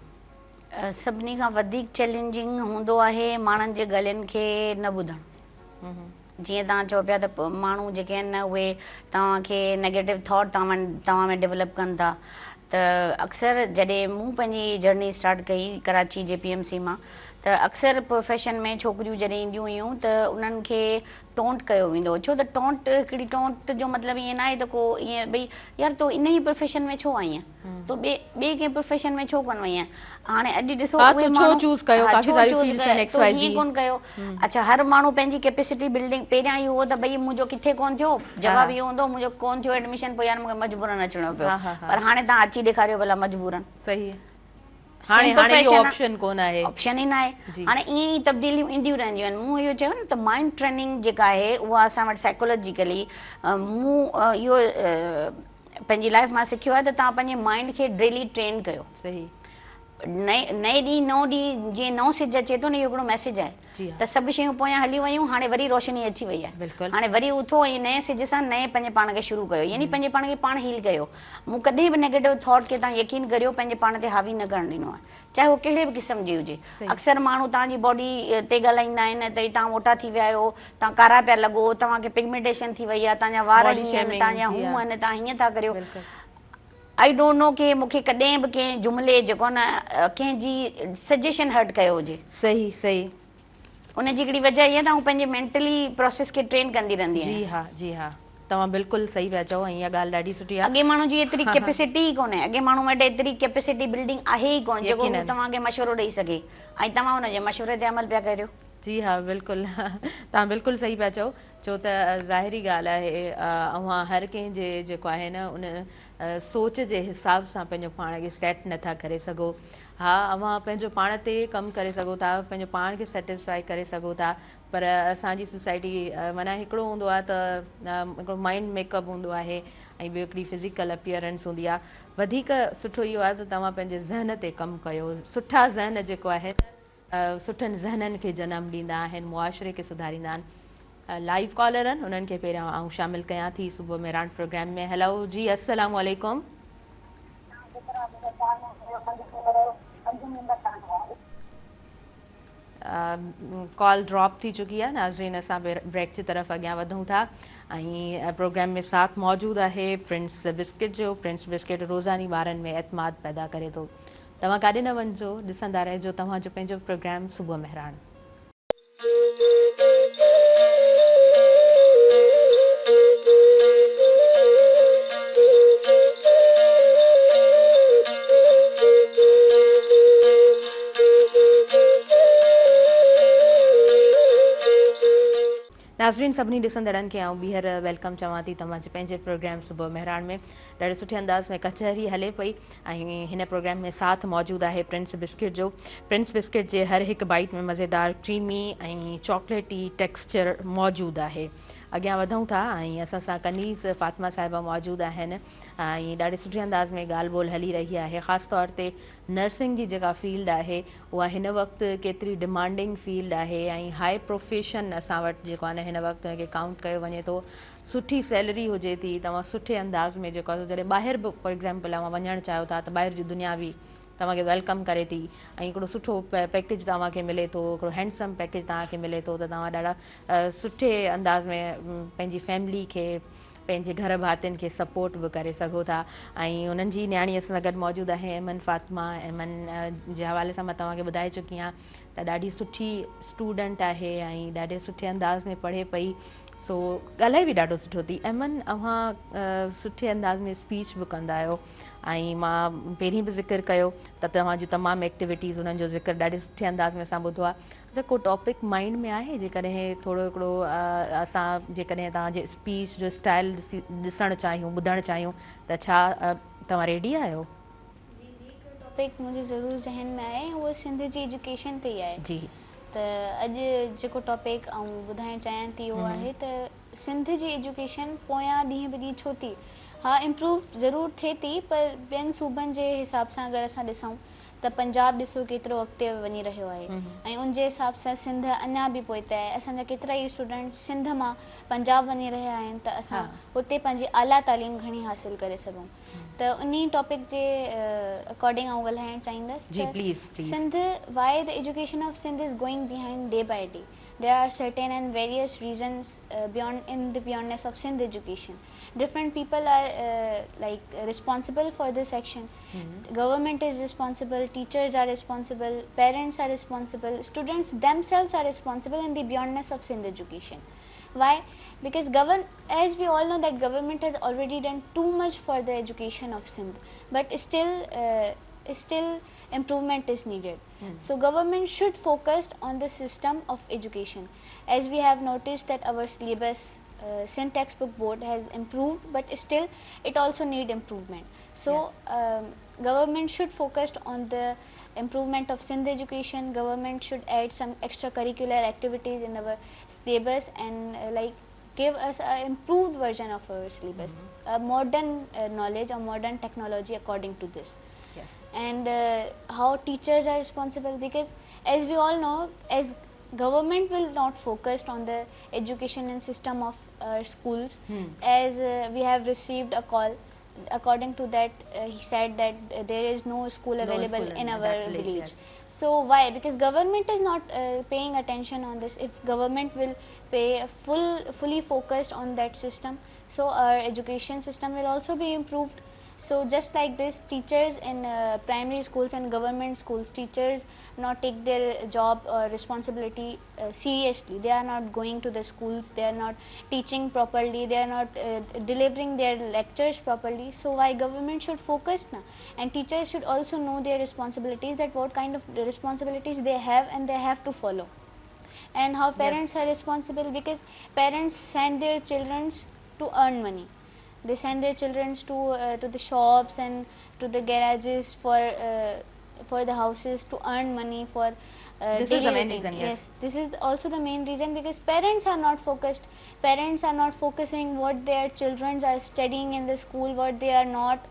सभिनी खां वधीक चैलेंजिंग हूंदो आहे माण्हुनि जे ॻाल्हियुनि खे न ॿुधणु। जीअं तव्हां चओ पिया त माण्हू जेके आहिनि न उहे तव्हांखे नेगेटिव थॉट तव्हां में डेवलप कनि था। त अक्सर जॾहिं मूं पंहिंजी जर्नी स्टार्ट कई कराची JPMC मां, त अक्सर प्रोफेशन में छोकिरियूं जॾहिं ईंदियूं हुयूं त उन्हनि खे टोंट कयो वेंदो, छो त टोंट हिकिड़ी टोंट जो मतिलबु ईअं न आहे त को ईअं भई यार तूं इन ई प्रोफेशन में छो आई आहीं, तूं ॿिए कंहिं प्रोफेशन में छो कोन वई आहीं। हाणे अॼु ॾिसो उहे माण्हू चूज़ कयो, काफ़ी सारी फील्ड्स आहिनि XYZ, हीअं कोन कयो। अच्छा, हर माण्हू पंहिंजी कैपेसिटी बिल्डिंग पहिरियां इहो हो त भई मुंहिंजो किथे कोन थियो, जवाबु इहो हूंदो मुंहिंजो कोन थियो एडमिशन, पोइ यार मूंखे मजबूरन अचिणो पियो। पर हाणे तव्हां अची ॾेखारियो भला मजबूरन, सही आहे, हाणे इहो ऑप्शन कोन आहे, ऑप्शन ई न आहे। हाणे ईअं ई तब्दीलियूं ईंदियूं रहंदियूं आहिनि। मूं इहो चयो न त माइंड ट्रेनिंग जेका आहे उहा असां वटि साइकोलॉजिकली मूं इहो पंहिंजी लाइफ मां सिखियो आहे त तव्हां पंहिंजे माइंड खे डेली ट्रेन कयो। सही, नए ॾींहुं नओं ॾींहुं जीअं नओं सिज अचे थो न, इहो हिकिड़ो मैसेज आहे त सभु शयूं पोयां हली वियूं, हाणे वरी रोशनी अची वई आहे, हाणे वरी उथो ऐं नए सिज सां नए पंहिंजे पाण खे शुरू कयो, यानी पंहिंजे पाण खे पाण हील कयो। मूं कॾहिं बि नेगेटिव थॉट खे तव्हां यकीन करियो पंहिंजे पाण ते हावी न करणु ॾिनो आहे, चाहे उहो कहिड़े बि क़िस्म जी हुजे। अक्सर माण्हू तव्हांजी बॉडी ते ॻाल्हाईंदा आहिनि त तव्हां मोटा थी विया आहियो, तव्हां कारा पिया लॻो, तव्हांखे पिगमेंटेशन थी वई आहे, तव्हांजा वार हीअं आहिनि, तव्हांजा हूं आहिनि, तव्हां हीअं था करियो। आई डोंट नो कि मूंखे कॾहिं बि कंहिं जुमिले जेको न कंहिंजी सजेशन हर्ट कयो हुजे। सही सही, उनजी हिकिड़ी वजह इहा त आउं पंहिंजे मेंटली प्रोसेस खे ट्रेन कंदी रहंदी आहियां। जी हा, जी हा, तव्हां बिल्कुलु सही पिया चओ, ऐं इहा ॻाल्हि ॾाढी सुठी आहे। अॻे माण्हू जी एतिरी कैपेसिटी ई कोन्हे, अॻे माण्हू वटि एतिरी कैपेसिटी बिल्डिंग आहे ई कोन जेको तव्हांखे मशवरो ॾेई सघे, ऐं तव्हां हुनजे मशवरे ते अमल पिया करियो। जी हा, बिल्कुलु तव्हां बिल्कुलु सही पिया चओ, छो त ज़ाहिरी ॻाल्हि आहे अव्हां हर कंहिंजे जेको आहे न उन सोच जे हिसाब सां पंहिंजो पाण खे सेट नथा करे सघो। हा, अव्हां पंहिंजो पाण ते कमु करे सघो था, पंहिंजो पाण खे सेटिस्फाई करे सघो था, पर असांजी सोसाइटी माना हिकिड़ो हूंदो आहे त हिकिड़ो माइंड मेकअप हूंदो आहे ऐं ॿियो हिकिड़ी फिज़िकल अपीयरेंस हूंदी आहे। वधीक सुठो इहो आहे त तव्हां पंहिंजे ज़हन ते कमु कयो। सुठा ज़हन जेको आहे सुठनि ज़हननि खे जनमु ॾींदा आहिनि, मुआशिरे खे सुधारींदा आहिनि। लाइव कॉलर आहिनि, उन्हनि खे पहिरियां आउं शामिलु कयां थी सुबुह में राउंड प्रोग्राम में। हेलो जी, अस्सलाम वालेकुम। कॉल ड्रॉप थी चुकी आहे नाज़रीन, असां ब्रेक जी तरफ़ अॻियां वधूं था ऐं प्रोग्राम में साथ मौजूदु आहे प्रिंस बिस्किट जो। प्रिंस बिस्किट रोज़ानी ॿारनि में एतमाद पैदा करे थो। तव्हां काॾे न वञिजो, ॾिसंदा रहिजो तव्हांजो पंहिंजो प्रोग्राम सुबुह मेहरान। नाज़रीन, सभिनी ॾिसंदड़नि खे आउं ॿीहर वेलकम चवां थी तव्हांजे पंहिंजे प्रोग्राम सुबुह मेहरान में। ॾाढे सुठे अंदाज़ में कचहरी हले पई ऐं हिन प्रोग्राम में साथ मौजूदु आहे प्रिंस बिस्किट जो। प्रिंस बिस्किट जे हर हिकु बाइट में मज़ेदार क्रीमी ऐं चॉकलेटी टेक्सचर मौजूदु आहे। अॻियां वधूं था ऐं असां सां कनीज़ फ़ातिमा साहिबा मौजूदु आहिनि ऐं ॾाढे सुठे अंदाज़ में ॻाल्हि ॿोल हली रही आहे। ख़ासि तौर ते नर्सिंग जी जेका फील्ड आहे उहा हिन वक़्तु केतिरी डिमांडिंग फील्ड आहे ऐं हाई प्रोफेशन असां वटि जेको आहे न हिन वक़्तु हुनखे काउंट कयो वञे थो। सुठी सैलरी हुजे थी, तव्हां सुठे अंदाज़ में जेको आहे जॾहिं ॿाहिरि बि फॉर एग्ज़ाम्पल तव्हां वञणु चाहियो था त ॿाहिरि जी दुनिया बि तव्हांखे वेलकम करे थी ऐं हिकिड़ो सुठो पैकेज तव्हांखे मिले थो, हिकिड़ो हैंडसम पैकेज तव्हांखे मिले थो त तव्हां ॾाढा सुठे अंदाज़ में पंहिंजी फैमिली खे, पंहिंजे घर भातियुनि खे सपोर्ट बि करे सघो था। ऐं उन्हनि जी न्याणी असां सां गॾु मौजूदु आहे एमन फ़ातिमा। एमन जे हवाले सां मां तव्हांखे ॿुधाए चुकी आहियां त ॾाढी सुठी स्टूडेंट आहे ऐं ॾाढे सुठे अंदाज़ में पढ़े पई, सो ॻाल्हाए बि ॾाढो सुठो थी। एमन, अव्हां सुठे अंदाज़ में स्पीच बि कंदा आहियो ऐं मां पहिरीं बि ज़िक्र कयो त तव्हांजूं तमामु एक्टिविटीज़ उन्हनि जो ज़िक्र ॾाढे सुठे अंदाज़ में असां ॿुधो आहे। त को टॉपिक माइंड में आहे जेकॾहिं थोरो हिकिड़ो असां जेकॾहिं तव्हांजे स्पीच जो स्टाइल ॾिसणु चाहियूं, ॿुधणु चाहियूं त छा तव्हां रेडी आहियो? टॉपिक मुंहिंजे ज़रूरु ज़हन में आहे, उहा सिंध जी एजुकेशन ते ई आहे। जी, त अॼु जेको टॉपिक आउं ॿुधाइणु चाहियां थी उहो आहे त सिंध जी एजुकेशन पोयां ॾींहं ॿ ॾींहं छो थी, हा इम्प्रूव ज़रूरु थिए थी, पर ॿियनि सूबनि जे हिसाब सां अगरि असां ॾिसूं त पंजाब ॾिसो केतिरो अॻिते वञी रहियो आहे ऐं उनजे हिसाब सां सिंध अञा बि पोइते आहे। असांजा केतिरा ई स्टूडेंट सिंध मां पंजाब वञी रहिया आहिनि त असां हुते पंहिंजी आला तालीम घणी हासिलु करे सघूं। त उन टॉपिक जे अकॉर्डिंग आउं ॻाल्हाइणु चाहींदसि त Sindh, why the education of Sindh is going behind day by day. there are certain and various reasons in the beyondness of Sindh education. Different people are responsible for this action. Government is responsible, teachers are responsible, parents are responsible, students themselves are responsible in the beyondness of Sindh education. Why? Because as we all know that government has already done too much for the education of Sindh, but still improvement is needed. So government should focus on the system of education. As we have noticed that our syllabus, Sindh textbook board has improved, but still it also need improvement. So government should focus on the improvement of Sindh education. Government should add some extracurricular activities in our syllabus and give us an improved version of our syllabus, a modern knowledge or modern technology according to this. And how teachers are responsible, because as we all know, as government will not focus on the education and system of schools, as we have received a call. According to that, he said that there is no school available in our village. So why? Because government is not paying attention on this. If government will pay fully focused on that system, so our education system will also be improved. So just like this, teachers in primary schools and government schools, teachers not take their job or responsibility seriously. They are not going to the schools, they are not teaching properly, they are not delivering their lectures properly. So why government should focus now? And teachers should also know their responsibilities, that what kind of responsibilities they have and they have to follow. And how parents are responsible, because parents send their children to earn money. They send their children to the shops and to the garages for the houses to earn money for this is the main reason. Yes, this is also the main reason, because parents are not focused. Parents are not focusing what their children are studying in the school, what they are not,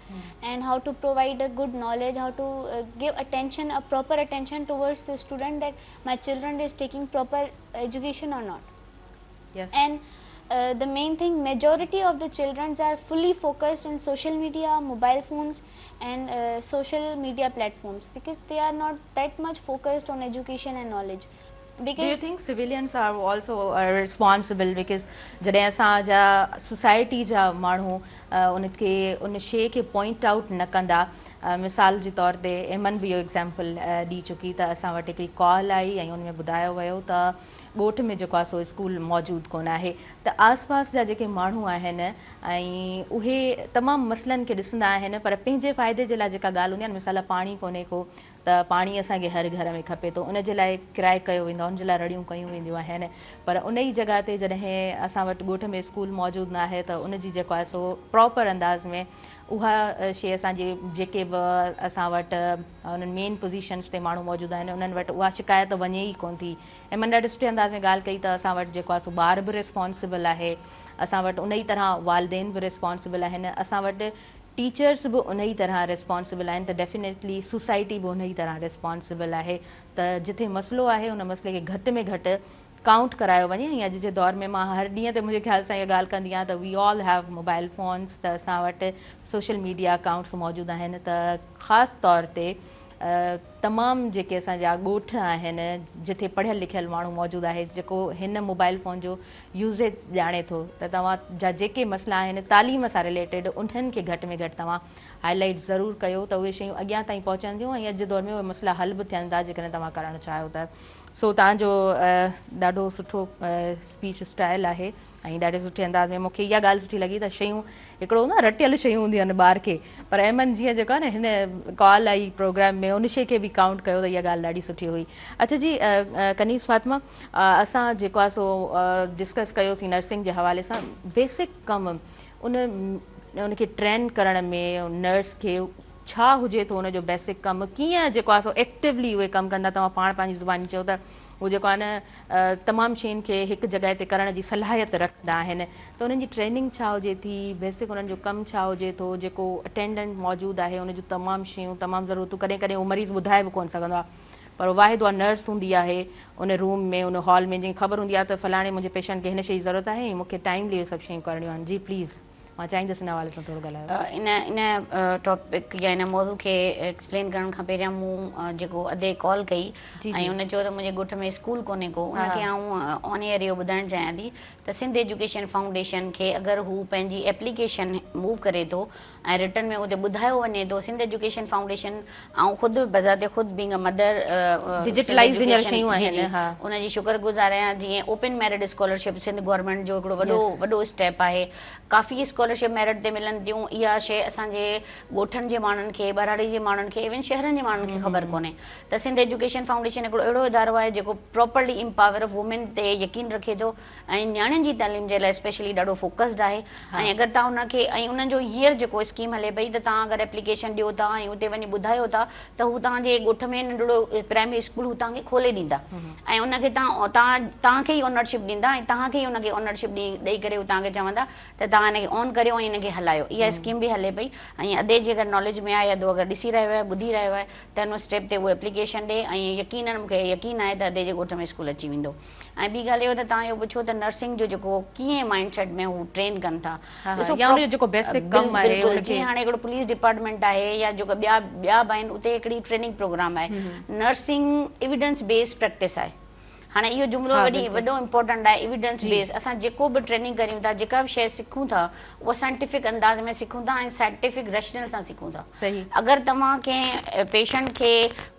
and how to provide a good knowledge, how to give attention, a proper attention towards the student, that my children is taking proper education or not. Yes. And the main thing, majority of the children are fully focused in social media, mobile phones and social media platforms, because they are not that much focused on education and knowledge. Do you think civilians are also responsible? Because जॾहिं असांजा society जा माण्हू उन शइ खे point out न कंदा, मिसाल जे तौर ते एमन बि इहो एग्ज़ाम्पल ॾी चुकी त असां वटि हिकिड़ी कॉल आई ऐं उन में ॿुधायो वियो त ॻोठ में जेको आहे सो स्कूल मौजूदु कोन आहे, त आस पास जा जेके माण्हू आहिनि ऐं उहे तमामु मसइलनि खे ॾिसंदा आहिनि, पर पंहिंजे फ़ाइदे जे लाइ जेका ॻाल्हि हूंदी आहे, मिसाल पाणी कोन्हे को त पाणी असांखे हर घर में खपे थो, उन जे लाइ किराए कयो वेंदो आहे, उन जे लाइ रड़ियूं कयूं वेंदियूं आहिनि, पर उन ई जॻह ते जॾहिं असां वटि ॻोठ में स्कूल मौजूदु न आहे त उन जी जेको आहे सो प्रॉपर अंदाज़ में उहा शइ असांजे जेके बि असां वटि उन्हनि मेन पोज़ीशन्स ते माण्हू मौजूदु आहिनि उन्हनि वटि उहा शिकायत वञे ई कोन थी। ऐं मां ॾाढे सुठे अंदाज़ में ॻाल्हि कई त असां वटि जेको आहे सो ॿार बि रिस्पॉन्सिबल आहे, असां वटि उन ई तरह वालदेन बि रिस्पॉन्सिबल आहिनि, असां वटि टीचर्स बि उन ई तरह रिस्पॉन्सिबल आहिनि, त डेफिनेटली सोसाइटी बि उन ई तरह रिस्पॉन्सिबल आहे त जिथे मसइलो आहे उन मसइले खे घटि में घटि काउंट करायो वञे। ऐं अॼु जे दौर में मां हर ॾींहं ते मुंहिंजे ख़्याल सां इहा ॻाल्हि कंदी आहियां त we all have mobile phones, त असां वटि सोशल मीडिया अकाउंट्स मौजूदु आहिनि, त ख़ासि तौर ते तमामु जेके असांजा ॻोठ आहिनि जिथे पढ़ियल लिखियल माण्हू मौजूदु आहे जेको हिन मोबाइल फ़ोन जो यूज़ेज ॼाणे थो, त तव्हां जा जेके मसइला आहिनि तालीम सां रिलेटेड उन्हनि खे घटि में घटि तव्हां हाईलाइट ज़रूरु कयो त उहे शयूं अॻियां ताईं पहुचंदियूं ऐं अॼु जे दौर में उहे मसइला हल बि थियनि था जेकॾहिं तव्हां करणु चाहियो त। सो तव्हांजो ॾाढो सुठो स्पीच स्टाइल आहे ऐं ॾाढे सुठे अंदाज़ में मूंखे इहा ॻाल्हि सुठी लॻी त शयूं हिकिड़ो न रटियल शयूं हूंदियूं आहिनि ॿार खे, पर अहमन जीअं जेको आहे न हिन कॉल आई प्रोग्राम में उन शइ खे बि काउंट कयो त इहा ॻाल्हि ॾाढी सुठी हुई। अच्छा जी, कनीज़ फातिमा, असां जेको आहे सो डिस्कस कयोसीं नर्सिंग जे हवाले सां, बेसिक कमु उनखे ट्रेन करण में नर्स खे छा हुजे थो, उनजो बेसिक कमु कीअं जेको आहे सो एक्टिवली उहे कमु कंदा, तव्हां पाण पंहिंजी ज़ुबानी चयो त उहो जेको आहे न तमामु शयुनि खे हिकु जॻह ते करण जी सलाहियत रखंदा आहिनि, त उन्हनि जी ट्रेनिंग छा हुजे थी, बेसिक उन्हनि जो कमु छा हुजे थो, जेको अटेंडेंट मौजूदु आहे उनजूं तमामु शयूं तमामु ज़रूरतूं, कॾहिं कॾहिं उहो मरीज़ ॿुधाए बि कोन सघंदो आहे, पर वाहिद उहा नर्स हूंदी आहे उन रूम में उन हॉल में, जंहिंखे ख़बर हूंदी आहे त फलाणे मुंहिंजे पेशेंट खे हिन शइ जी ज़रूरत आहे ऐं मूंखे टाइमली इहे सभु शयूं करणियूं आहिनि। जी प्लीज़। मां चाहींदसि इन हवाले सां थोरो ॻाल्हायो। इन टॉपिक या इन मौज़ू खे एक्सप्लेन करण खां पहिरियां मूं जेको अधे कॉल कई ऐं उन चयो त मुंहिंजे ॻोठ में स्कूल कोन्हे को, उनखे आउं ऑन एयर इहो ॿुधाइणु चाहियां थी त सिंध एजुकेशन फाउंडेशन खे अगरि हू पंहिंजी एप्लीकेशन मूव करे थो ऐं रिटर्न में उते ॿुधायो वञे थो, सिंध एजुकेशन फाउंडेशन ऐं ख़ुदि बज़ाते ख़ुदि बीइंग अ मदर डिजिटलाइज़ शयूं आहिनि, उनजी शुक्रगुज़ार आहियां। जीअं open merit scholarship Sindh government जो हिकिड़ो वॾो स्टेप आहे, काफ़ी स्कॉलरशिप मेरिट ते मिलनि थियूं। इहा शइ असांजे ॻोठनि जे माण्हुनि खे, बराड़ी जे माण्हुनि खे, इवन शहरनि जे माण्हुनि खे ख़बर कोन्हे त सिंध एजुकेशन फाउंडेशन हिकिड़ो अहिड़ो इदारो आहे जेको प्रॉपरली इम्पावर ऑफ वुमेन ते यकीन रखे थो ऐं नियाणियुनि जी तालीम जे लाइ स्पेशली ॾाढो फोकस्ड आहे। ऐं अगरि तव्हां उनखे ऐं उन्हनि जो हींअर जेको स्कीम हले पई त तव्हां अगरि एप्लीकेशन ॾियो था ऐं उते वञी ॿुधायो था त हू तव्हांजे ॻोठ में नंढिड़ो प्राइमरी स्कूल हू तव्हांखे खोले ॾींदा ऐं उनखे तव्हांखे ई ओनरशिप ॾींदा ऐं तव्हांखे ई उनखे ओनरशिप ॾेई करे हू तव्हांखे चवंदा त तव्हां हिनखे ऑन करियो ऐं हिनखे हलायो। इहा स्कीम बि हले पई ऐं अधे जे अगरि नॉलेज में आहे या अगरि ॾिसी रहियो आहे, ॿुधी रहियो आहे त हुन स्टेप ते उहो एप्लीकेशन ॾे ऐं यकीन मूंखे यकीन आहे त अधे जे ॻोठ में स्कूल अची वेंदो। ऐं ॿी ॻाल्हि इहो त तव्हां इहो पुछो त नर्सिंग जो जेको कीअं माइंड सेट में हू ट्रेन कनि था, जीअं हाणे हिकिड़ो पुलिस डिपार्टमेंट आहे या जेको ॿिया बि आहिनि उते हिकिड़ी ट्रेनिंग प्रोग्राम आहे, नर्सिंग एविडेंस बेस्ड प्रैक्टिस आहे। हाणे इहो जुमिलो वॾो इम्पोर्टेंट आहे, एविडेंस बेस्ड। असां जेको बि ट्रेनिंग करियूं था, जेका बि शइ सिखूं था उहा साइंटिफिक अंदाज़ में सिखूं था ऐं साइंटिफिक रेशनल सां सिखूं था। अगरि तव्हां कंहिं पेशेंट खे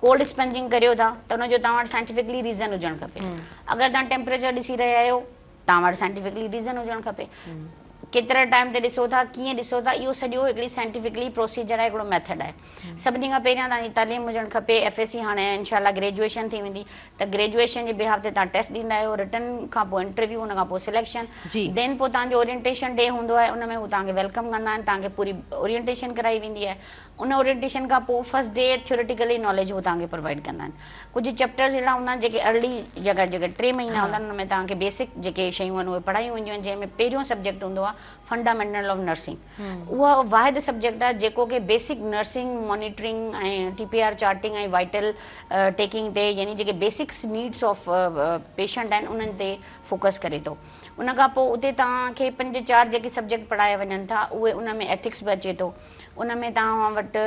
कोल्ड स्पंजिंग करियो था त हुनजो तव्हां वटि साइंटिफिकली रीज़न हुजणु खपे। अगरि तव्हां टेम्परेचर ॾिसी रहिया आहियो, तव्हां वटि साइंटिफिकली रीज़न हुजणु खपे। केतिरे टाइम ते ॾिसो था, कीअं ॾिसो था, इहो सॼो हिकिड़ी साइंटिफिकली प्रोसीजर आहे, हिकिड़ो मेथड आहे। सभिनी खां पहिरियां तव्हांजी तालीम हुजणु खपे। FSC हाणे इनशाला ग्रेजुएशन थी वेंदी त ग्रेजुएशन जे बिहाफ ते तव्हां टेस्ट ॾींदा आहियो, रिटर्न खां पोइ इंटरव्यू, हुन खां पोइ सिलेक्शन, देन पोइ तव्हांजो ओरिएंटेशन डे हूंदो आहे, उन में हू तव्हांखे वेलकम कंदा आहिनि, तव्हांखे पूरी ओरिएंटेशन कराई वेंदी आहे। उन ओरिएंटेशन खां पोइ फर्स्ट डे थ्योरेटिकली नॉलेज हू तव्हांखे प्रोवाइड कंदा आहिनि। कुझु चैप्टर्स अहिड़ा हूंदा आहिनि जेके अर्ली जेके 3 महीना हूंदा आहिनि उन में तव्हांखे बेसिक जेके शयूं आहिनि उहे पढ़ायूं वेंदियूं आहिनि, जंहिंमें पहिरियों सब्जेक्ट हूंदो आहे फंडामेंटल ऑफ नर्सिंग। उहा वाहिद सब्जेक्ट आहे जेको कि बेसिक नर्सिंग मॉनिटरिंग ऐं TPR चार्टिंग ऐं वाइटल टेकिंग ते, यानी जेके बेसिक्स नीड्स ऑफ पेशेंट आहिनि उन्हनि ते फोकस करे थो। उन खां पोइ उते तव्हांखे 5-4 जेके सब्जेक्ट पढ़ाया वञनि था उहे उन में एथिक्स बि अचे थो, उन में तव्हां वटि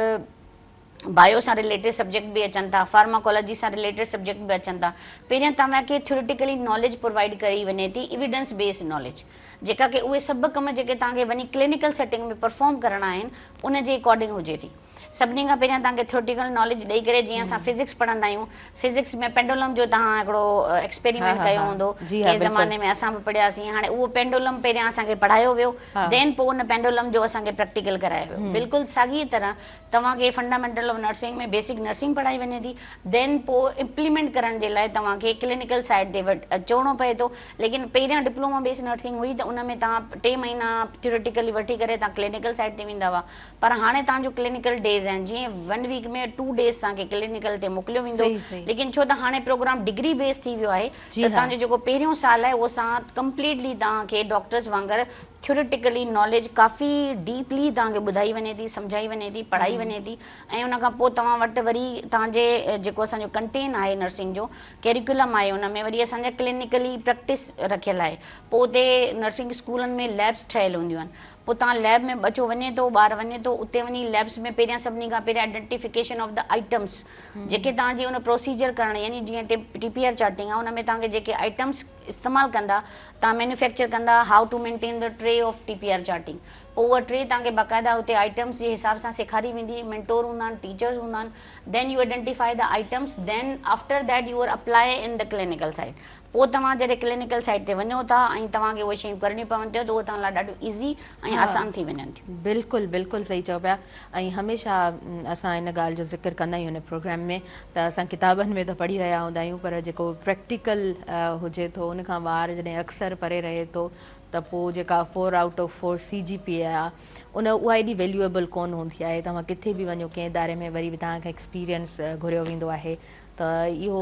बायो सां रिलेटेड सब्जेक्ट बि अचनि था, फार्माकोलॉजी सां रिलेटेड सब्जेक्ट बि अचनि था। पहिरियां तव्हांखे थ्योरेटिकली नॉलेज प्रोवाइड करी वञे थी, एविडेंस बेस्ड नॉलेज, जेका कि उहे सभु कम जेके तव्हांखे वञी क्लिनिकल सेटिंग में परफॉर्म करणा आहिनि उन जे अकॉर्डिंग हुजे थी। सभिनी खां पहिरियां तव्हांखे थ्योरेटिकल नॉलेज ॾेई करे, जीअं असां फिजिक्स पढ़ंदा आहियूं, फिजिक्स में पेंडुलम जो तव्हां हिकिड़ो एक्सपेरिमेंट कयो हूंदो, कंहिं ज़माने में असां बि पढ़ियासीं। हाणे उहो पेंडुलम पहिरियां असांखे पढ़ायो वियो, देन पोइ उन पेंडुलम जो असांखे प्रैक्टिकल करायो वियो। बिल्कुलु साॻी तरह तव्हांखे फंडामेंटल ऑफ नर्सिंग में बेसिक नर्सिंग पढ़ाई वञे थी, देन पोइ इम्प्लीमेंट करण जे लाइ तव्हांखे क्लिनिकल साइड ते अचणो पए थो। लेकिन पहिरियां डिप्लोमा बेस्ड नर्सिंग हुई त उन में तव्हां 3 महीना थ्योरेटिकली वठी करे तव्हां क्लिनिकल साइड ते वेंदा हुआ, पर हाणे तव्हांजो क्लिनिकल डेज़ आहिनि, जीअं 1 वीक में 2 डेज़ तव्हांखे क्लिनिकल ते मोकिलियो वेंदो। लेकिन छो त हाणे प्रोग्राम डिग्री बेस्ड थी वियो आहे त तव्हांजो जेको पहिरियों साल आहे उहो असां कंप्लीटली तव्हांखे डॉक्टर्स वांगुरु थ्योरेटिकली नॉलेज काफ़ी डीपली तव्हांखे ॿुधाई वञे थी, सम्झाई वञे थी, पढ़ाई वञे थी। ऐं उन खां पोइ तव्हां वटि वरी तव्हांजे जेको असांजो कंटेन आहे नर्सिंग जो कैरिकुलम आहे, उन में वरी असांजा क्लिनिकली प्रैक्टिस रखियल आहे। पोइ उते नर्सिंग स्कूलनि में लैब्स ठहियल हूंदियूं आहिनि, पोइ तव्हां लैब में बचो वञे थो, ॿार वञे थो, उते वञी लैब्स में पहिरियां सभिनी खां पहिरियां आइडेंटिफिकेशन ऑफ द आइटम्स जेके तव्हांजी उन प्रोसीजर करण, यानी जीअं TPR चार्टिंग आहे, उन में तव्हांखे जेके आइटम्स इस्तेमालु कंदा, तव्हां मैन्युफैक्चर कंदा, how to maintain the tray of TPR charting, पोइ उहा ट्रे तव्हांखे बाक़ाइदा हुते आइटम्स जे हिसाब सां सेखारी वेंदी, मेंटोर हूंदा आहिनि, टीचर्स हूंदा आहिनि। Then you identify the items, then after that you are apply in the clinical side. पोइ तव्हां जॾहिं क्लिनिकल साइड ते वञो था ऐं तव्हांखे उहे शयूं करणियूं पवनि थियूं त उहो तव्हां लाइ ॾाढो ईज़ी ऐं आसान थी वञनि थियूं। बिल्कुलु बिल्कुलु सही चओ पिया। ऐं हमेशह असां इन ॻाल्हि जो ज़िक्र कंदा आहियूं हिन प्रोग्राम में त असां किताबनि में त पढ़ी रहिया हूंदा आहियूं, पर जेको प्रैक्टिकल हुजे थो उन खां ॿार जॾहिं अक्सर परे रहे थो त पोइ जेका 4 आउट ऑफ 4 CGPA आहे उहा एॾी वैल्यूएबल कोन हूंदी आहे। तव्हां किथे बि वञो कंहिं इदारे में वरी बि तव्हांखे एक्सपीरियंस घुरियो वेंदो आहे, त इहो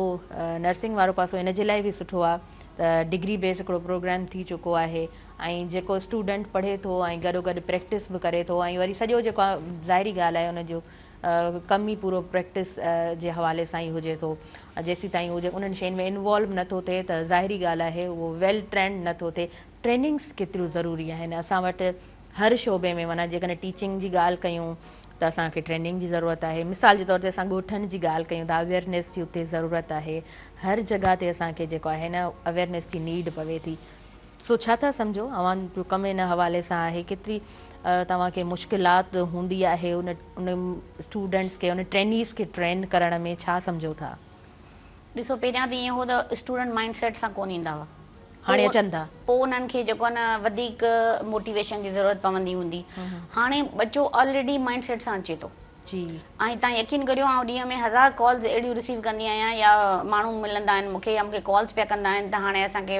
नर्सिंग वारो पासो इन जे लाइ बि सुठो आहे त डिग्री बेस्ड हिकिड़ो प्रोग्राम थी चुको आहे ऐं जेको स्टूडेंट पढ़े थो ऐं गॾोगॾु प्रैक्टिस बि करे थो ऐं वरी सॼो जेको आहे ज़ाहिरी ॻाल्हि आहे उनजो कम ई पूरो प्रैक्टिस जे हवाले सां ई हुजे थो। जेसीं ताईं हुजे उन्हनि शयुनि में इन्वॉल्व नथो थिए त ज़ाहिरी ॻाल्हि आहे उहो वेल ट्रेंड नथो थिए। ट्रेनिंग्स केतिरियूं ज़रूरी आहिनि। असां वटि हर शोबे में माना जेकॾहिं टीचिंग जी ॻाल्हि कयूं त असांखे ट्रेनिंग जी ज़रूरत आहे, मिसाल जे तौर ते असां ॻोठनि जी ॻाल्हि कयूं त अवेयरनेस जी उते ज़रूरत आहे, हर जॻह ते असांखे जेको आहे न अवेयरनेस जी नीड पवे थी। सो छा था सम्झो अवां जो कमु इन हवाले सां आहे, केतिरी तव्हांखे मुश्किलात हूंदी आहे उन स्टूडेंट्स खे, उन ट्रेनीज़ खे ट्रेन करण में, छा सम्झो था? ॾिसो, पहिरियां त ईअं हो त स्टूडेंट माइंड सेट सां कोन ईंदा हुआ, हाणे अचनि था। पोइ उन्हनि खे जेको आहे न वधीक मोटिवेशन जी ज़रूरत पवंदी हूंदी। हाणे बच्चो ऑलरेडी माइंड सेट सां अचे थो जी। ऐं तव्हां यकीन करियो, आउं ॾींहं में 1000 कॉल्स अहिड़ियूं रिसीव कंदी आहियां, या माण्हू मिलंदा आहिनि मूंखे या मूंखे कॉल्स पिया कंदा आहिनि त हाणे असांखे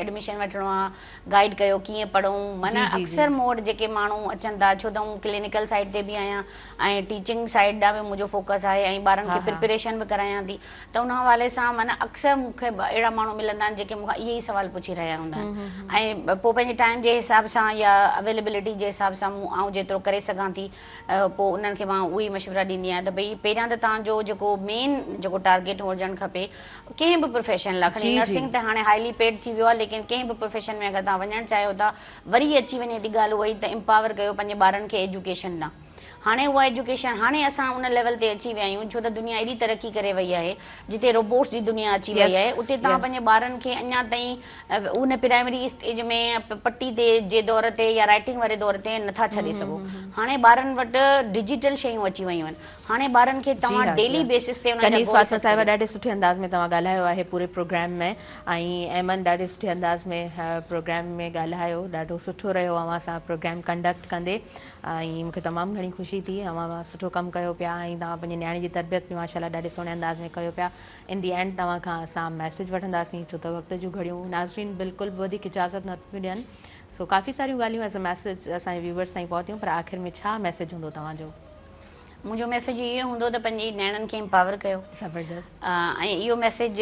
एडमिशन वठिणो आहे, गाइड कयो कीअं पढ़ूं। माना अक्सर मूं वटि जेके माण्हू अचनि था, छो त हूं क्लिनिकल साइड ते बि आहियां ऐं टीचिंग साइड ॾांहुं बि मुंहिंजो फोकस आहे ऐं ॿारनि खे प्रिपरेशन बि करायां थी, त उन हवाले सां माना अक्सर मूंखे अहिड़ा माण्हू मिलंदा आहिनि जेके मूंखां इहे ई सुवाल पुछी रहिया हूंदा आहिनि ऐं पोइ पंहिंजे टाइम जे हिसाब सां या अवेलेबिलिटी जे हिसाब सां आउं जेतिरो करे सघां थी पोइ उन्हनि खे मां उहे मशवरा ॾींदी आहियां त भई पहिरियां त तव्हांजो जेको मेन जेको टारगेट हुजणु खपे कंहिं बि प्रोफेशन लाइ, खणी नर्सिंग त हाणे हाईली पेड थी वियो आहे, लेकिन कंहिं बि प्रोफेशन में अगरि तव्हां वञणु चाहियो था, वरी अची वञे थी ॻाल्हि उहा ई त एम्पावर कयो पंहिंजे ॿारनि खे एजुकेशन ॾांहुं। हाणे उहा एजुकेशन, हाणे असां उन लेवल ते अची विया आहियूं छो त दुनिया एॾी तरक़ी करे वई आहे, जिते रोबोट्स जी दुनिया अची वई आहे, उते तव्हां पंहिंजे ॿारनि खे अञा ताईं उन प्राइमरी स्टेज में पट्टी ते जे दौर ते या राइटिंग वारे दौर ते नथा छॾे सघो। हाणे ॿारनि वटि डिजिटल शयूं अची वयूं आहिनि, हाणे ॿारनि खे तव्हां डेली बेसिस ते कनीज़ फातिमा साहिबा ॾाढे सुठे अंदाज़ में तव्हां ॻाल्हायो आहे पूरे प्रोग्राम में, ऐं ऐमन ॾाढे सुठे अंदाज़ में प्रोग्राम में ॻाल्हायो, ॾाढो सुठो रहियो अव्हां सां प्रोग्राम कंडक्ट कंदे, ऐं मूंखे तमामु घणी ख़ुशी थी, अव्हां सुठो कमु कयो पिया ऐं तव्हां पंहिंजे नियाणी जी तरबियत बि माशाल्लाह ॾाढे सुहिणे अंदाज़ में कयो पिया। इन दी एंड तव्हां खां असां मैसेज वठंदासीं छो त वक़्त जूं घड़ियूं नाज़रीन बिल्कुलु बि वधीक इजाज़त नथियूं ॾियनि, सो काफ़ी सारियूं ॻाल्हियूं एज़ अ मैसेज असांजे व्यूवर्स ताईं पहुतियूं, पर आख़िर में छा मैसेज हूंदो तव्हांजो? मुंहिंजो मैसेज इहो हूंदो त पंहिंजी नियाणियुनि खे एम्पावर कयो। ज़बरदस्त। ऐं इहो मैसेज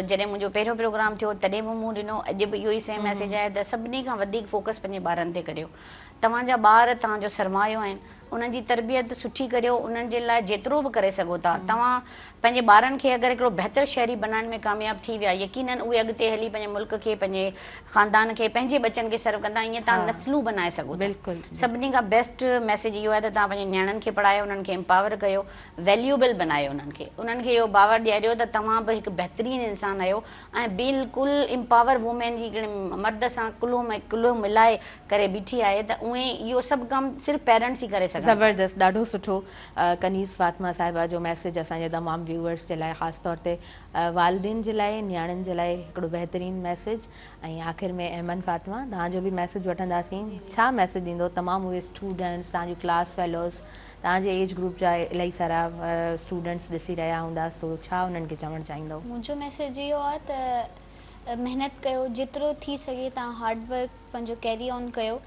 जॾहिं मुंहिंजो पहिरियों प्रोग्राम थियो तॾहिं बि मूं ॾिनो, अॼु बि इहो ई सेम मैसेज आहे त सभिनी खां वधीक फोकस पंहिंजे ॿारनि ते करियो। तव्हांजा ॿार तव्हांजो सरमायो आहिनि, उन्हनि जी तरबियत सुठी करियो, उन्हनि जे लाइ जेतिरो बि करे सघो था। तव्हां पंहिंजे ॿारनि खे अगरि हिकिड़ो बहितर शहरी बनाइण में कामयाबु थी विया, यकीनन उहे अॻिते हली पंहिंजे मुल्क खे, पंहिंजे ख़ानदान खे, पंहिंजे बच्चनि खे सर्व कंदा, ईअं तव्हां नस्लूं बनाए सघो था। बिल्कुलु। सभिनी खां बेस्ट मैसेज इहो आहे त तव्हां पंहिंजे नियाणियुनि खे पढ़ायो, उन्हनि खे एम्पावर कयो, वैल्यूएबल बनायो, उन्हनि खे इहो बावर ॾियारियो त तव्हां बि हिकु बहितरीनु इंसानु आहियो ऐं बिल्कुलु एम्पावर वुमेन जी मर्द सां कुल्हो में कुल्हो मिलाए करे बीठी आहे, त उहे इहो सभु कमु सिर्फ़ु पेरेंट्स ई करे सघनि। ज़बरदस्त, ॾाढो सुठो कनीज़ फातिमा साहिबा जो मैसेज असांजे तमामु व्यूवर्स जे लाइ, ख़ासि तौर ते वालिदिन जे लाइ, नियाणियुनि जे लाइ हिकिड़ो बहितरीनु मैसेज। ऐं आख़िर में ऐमन फातिमा, तव्हांजो बि मैसेज वठंदासीं, छा मैसेज ॾींदो तमामु उहे स्टूडेंट्स, तव्हांजूं क्लास फेलोज़, तव्हांजे एज ग्रुप जा इलाही सारा स्टूडेंट्स ॾिसी रहिया हूंदा, सो छा उन्हनि खे चवणु चाहींदो? मुंहिंजो मैसेज इहो आहे त महिनत कयो, जेतिरो थी सघे तव्हां हार्डवर्क पंहिंजो कैरी ऑन कयो,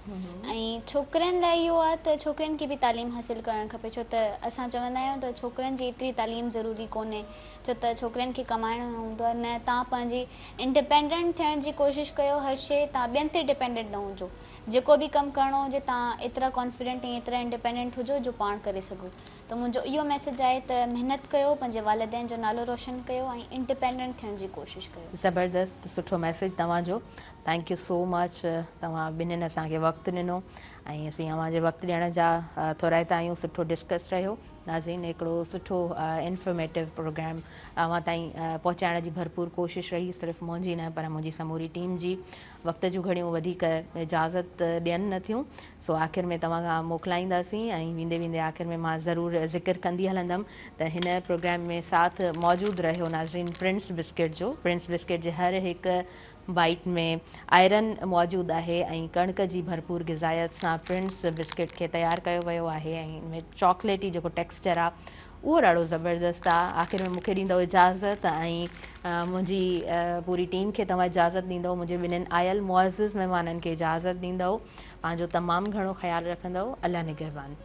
ऐं छोकिरनि लाइ इहो आहे त छोकिरनि खे बि तालीम हासिलु करणु खपे, छो त असां चवंदा आहियूं त छोकिरनि जी एतिरी तालीम ज़रूरी कोन्हे, छो त छोकिरनि खे कमाइणो हूंदो आहे। न, तव्हां पंहिंजी इंडिपेंडेंट थियण जी कोशिशि कयो, हर शइ तव्हां ॿियनि ते डिपेंडेंट न हुजो, जेको बि कमु करिणो हुजे तव्हां एतिरा कॉन्फिडेंट ऐं एतिरा इंडिपेंडेंट हुजो जो पाण करे सघो। त मुंहिंजो इहो मैसेज आहे त महिनत कयो, पंहिंजे वालिदैन जो नालो रोशन कयो ऐं इंडिपेंडेंट थियण जी कोशिशि कयो। ज़बरदस्त, सुठो मैसेज तव्हांजो, थैंक यू सो मच। तव्हां ॿिन्हिनि असांखे वक़्तु ॾिनो ऐं असीं अव्हांजे वक़्तु ॾियण जा थोराइता आहियूं, सुठो डिस्कस रहियो। नाज़रीन, हिकिड़ो सुठो इंफॉर्मेटिव प्रोग्राम अव्हां ताईं पहुचाइण जी भरपूर कोशिशि रही, सिर्फ़ु मुंहिंजी न पर मुंहिंजी समूरी टीम जी। वक़्त जूं घड़ियूं वधीक इजाज़त ॾियनि नथियूं, सो आख़िर में तव्हां खां मोकिलाईंदासीं ऐं वेंदे वेंदे आख़िर में मां ज़रूरु ज़िक्र कंदी हलंदमि त हिन प्रोग्राम में साथ मौजूदु रहियो नाज़रीन प्रिंस बिस्किट जो। प्रिंस बिस्किट जे हर हिकु बाइट में आयरन मौजूदु आहे ऐं कणिक जी भरपूर ग़िज़ायत सां प्रिंस बिस्किट खे तयारु कयो वियो आहे ऐं हिन में चॉकलेटी जेको टेक्सचर आहे उहो ॾाढो ज़बरदस्त आहे। आख़िर में मूंखे ॾींदव इजाज़त ऐं मुंहिंजी पूरी टीम खे तव्हां इजाज़त ॾींदव, मुंहिंजे ॿिन्हिनि आयल मुअज़्ज़िज़ महिमाननि खे इजाज़त ॾींदव, पंहिंजो तमामु घणो ख़्यालु रखंदव। अल्लाह निगहबान।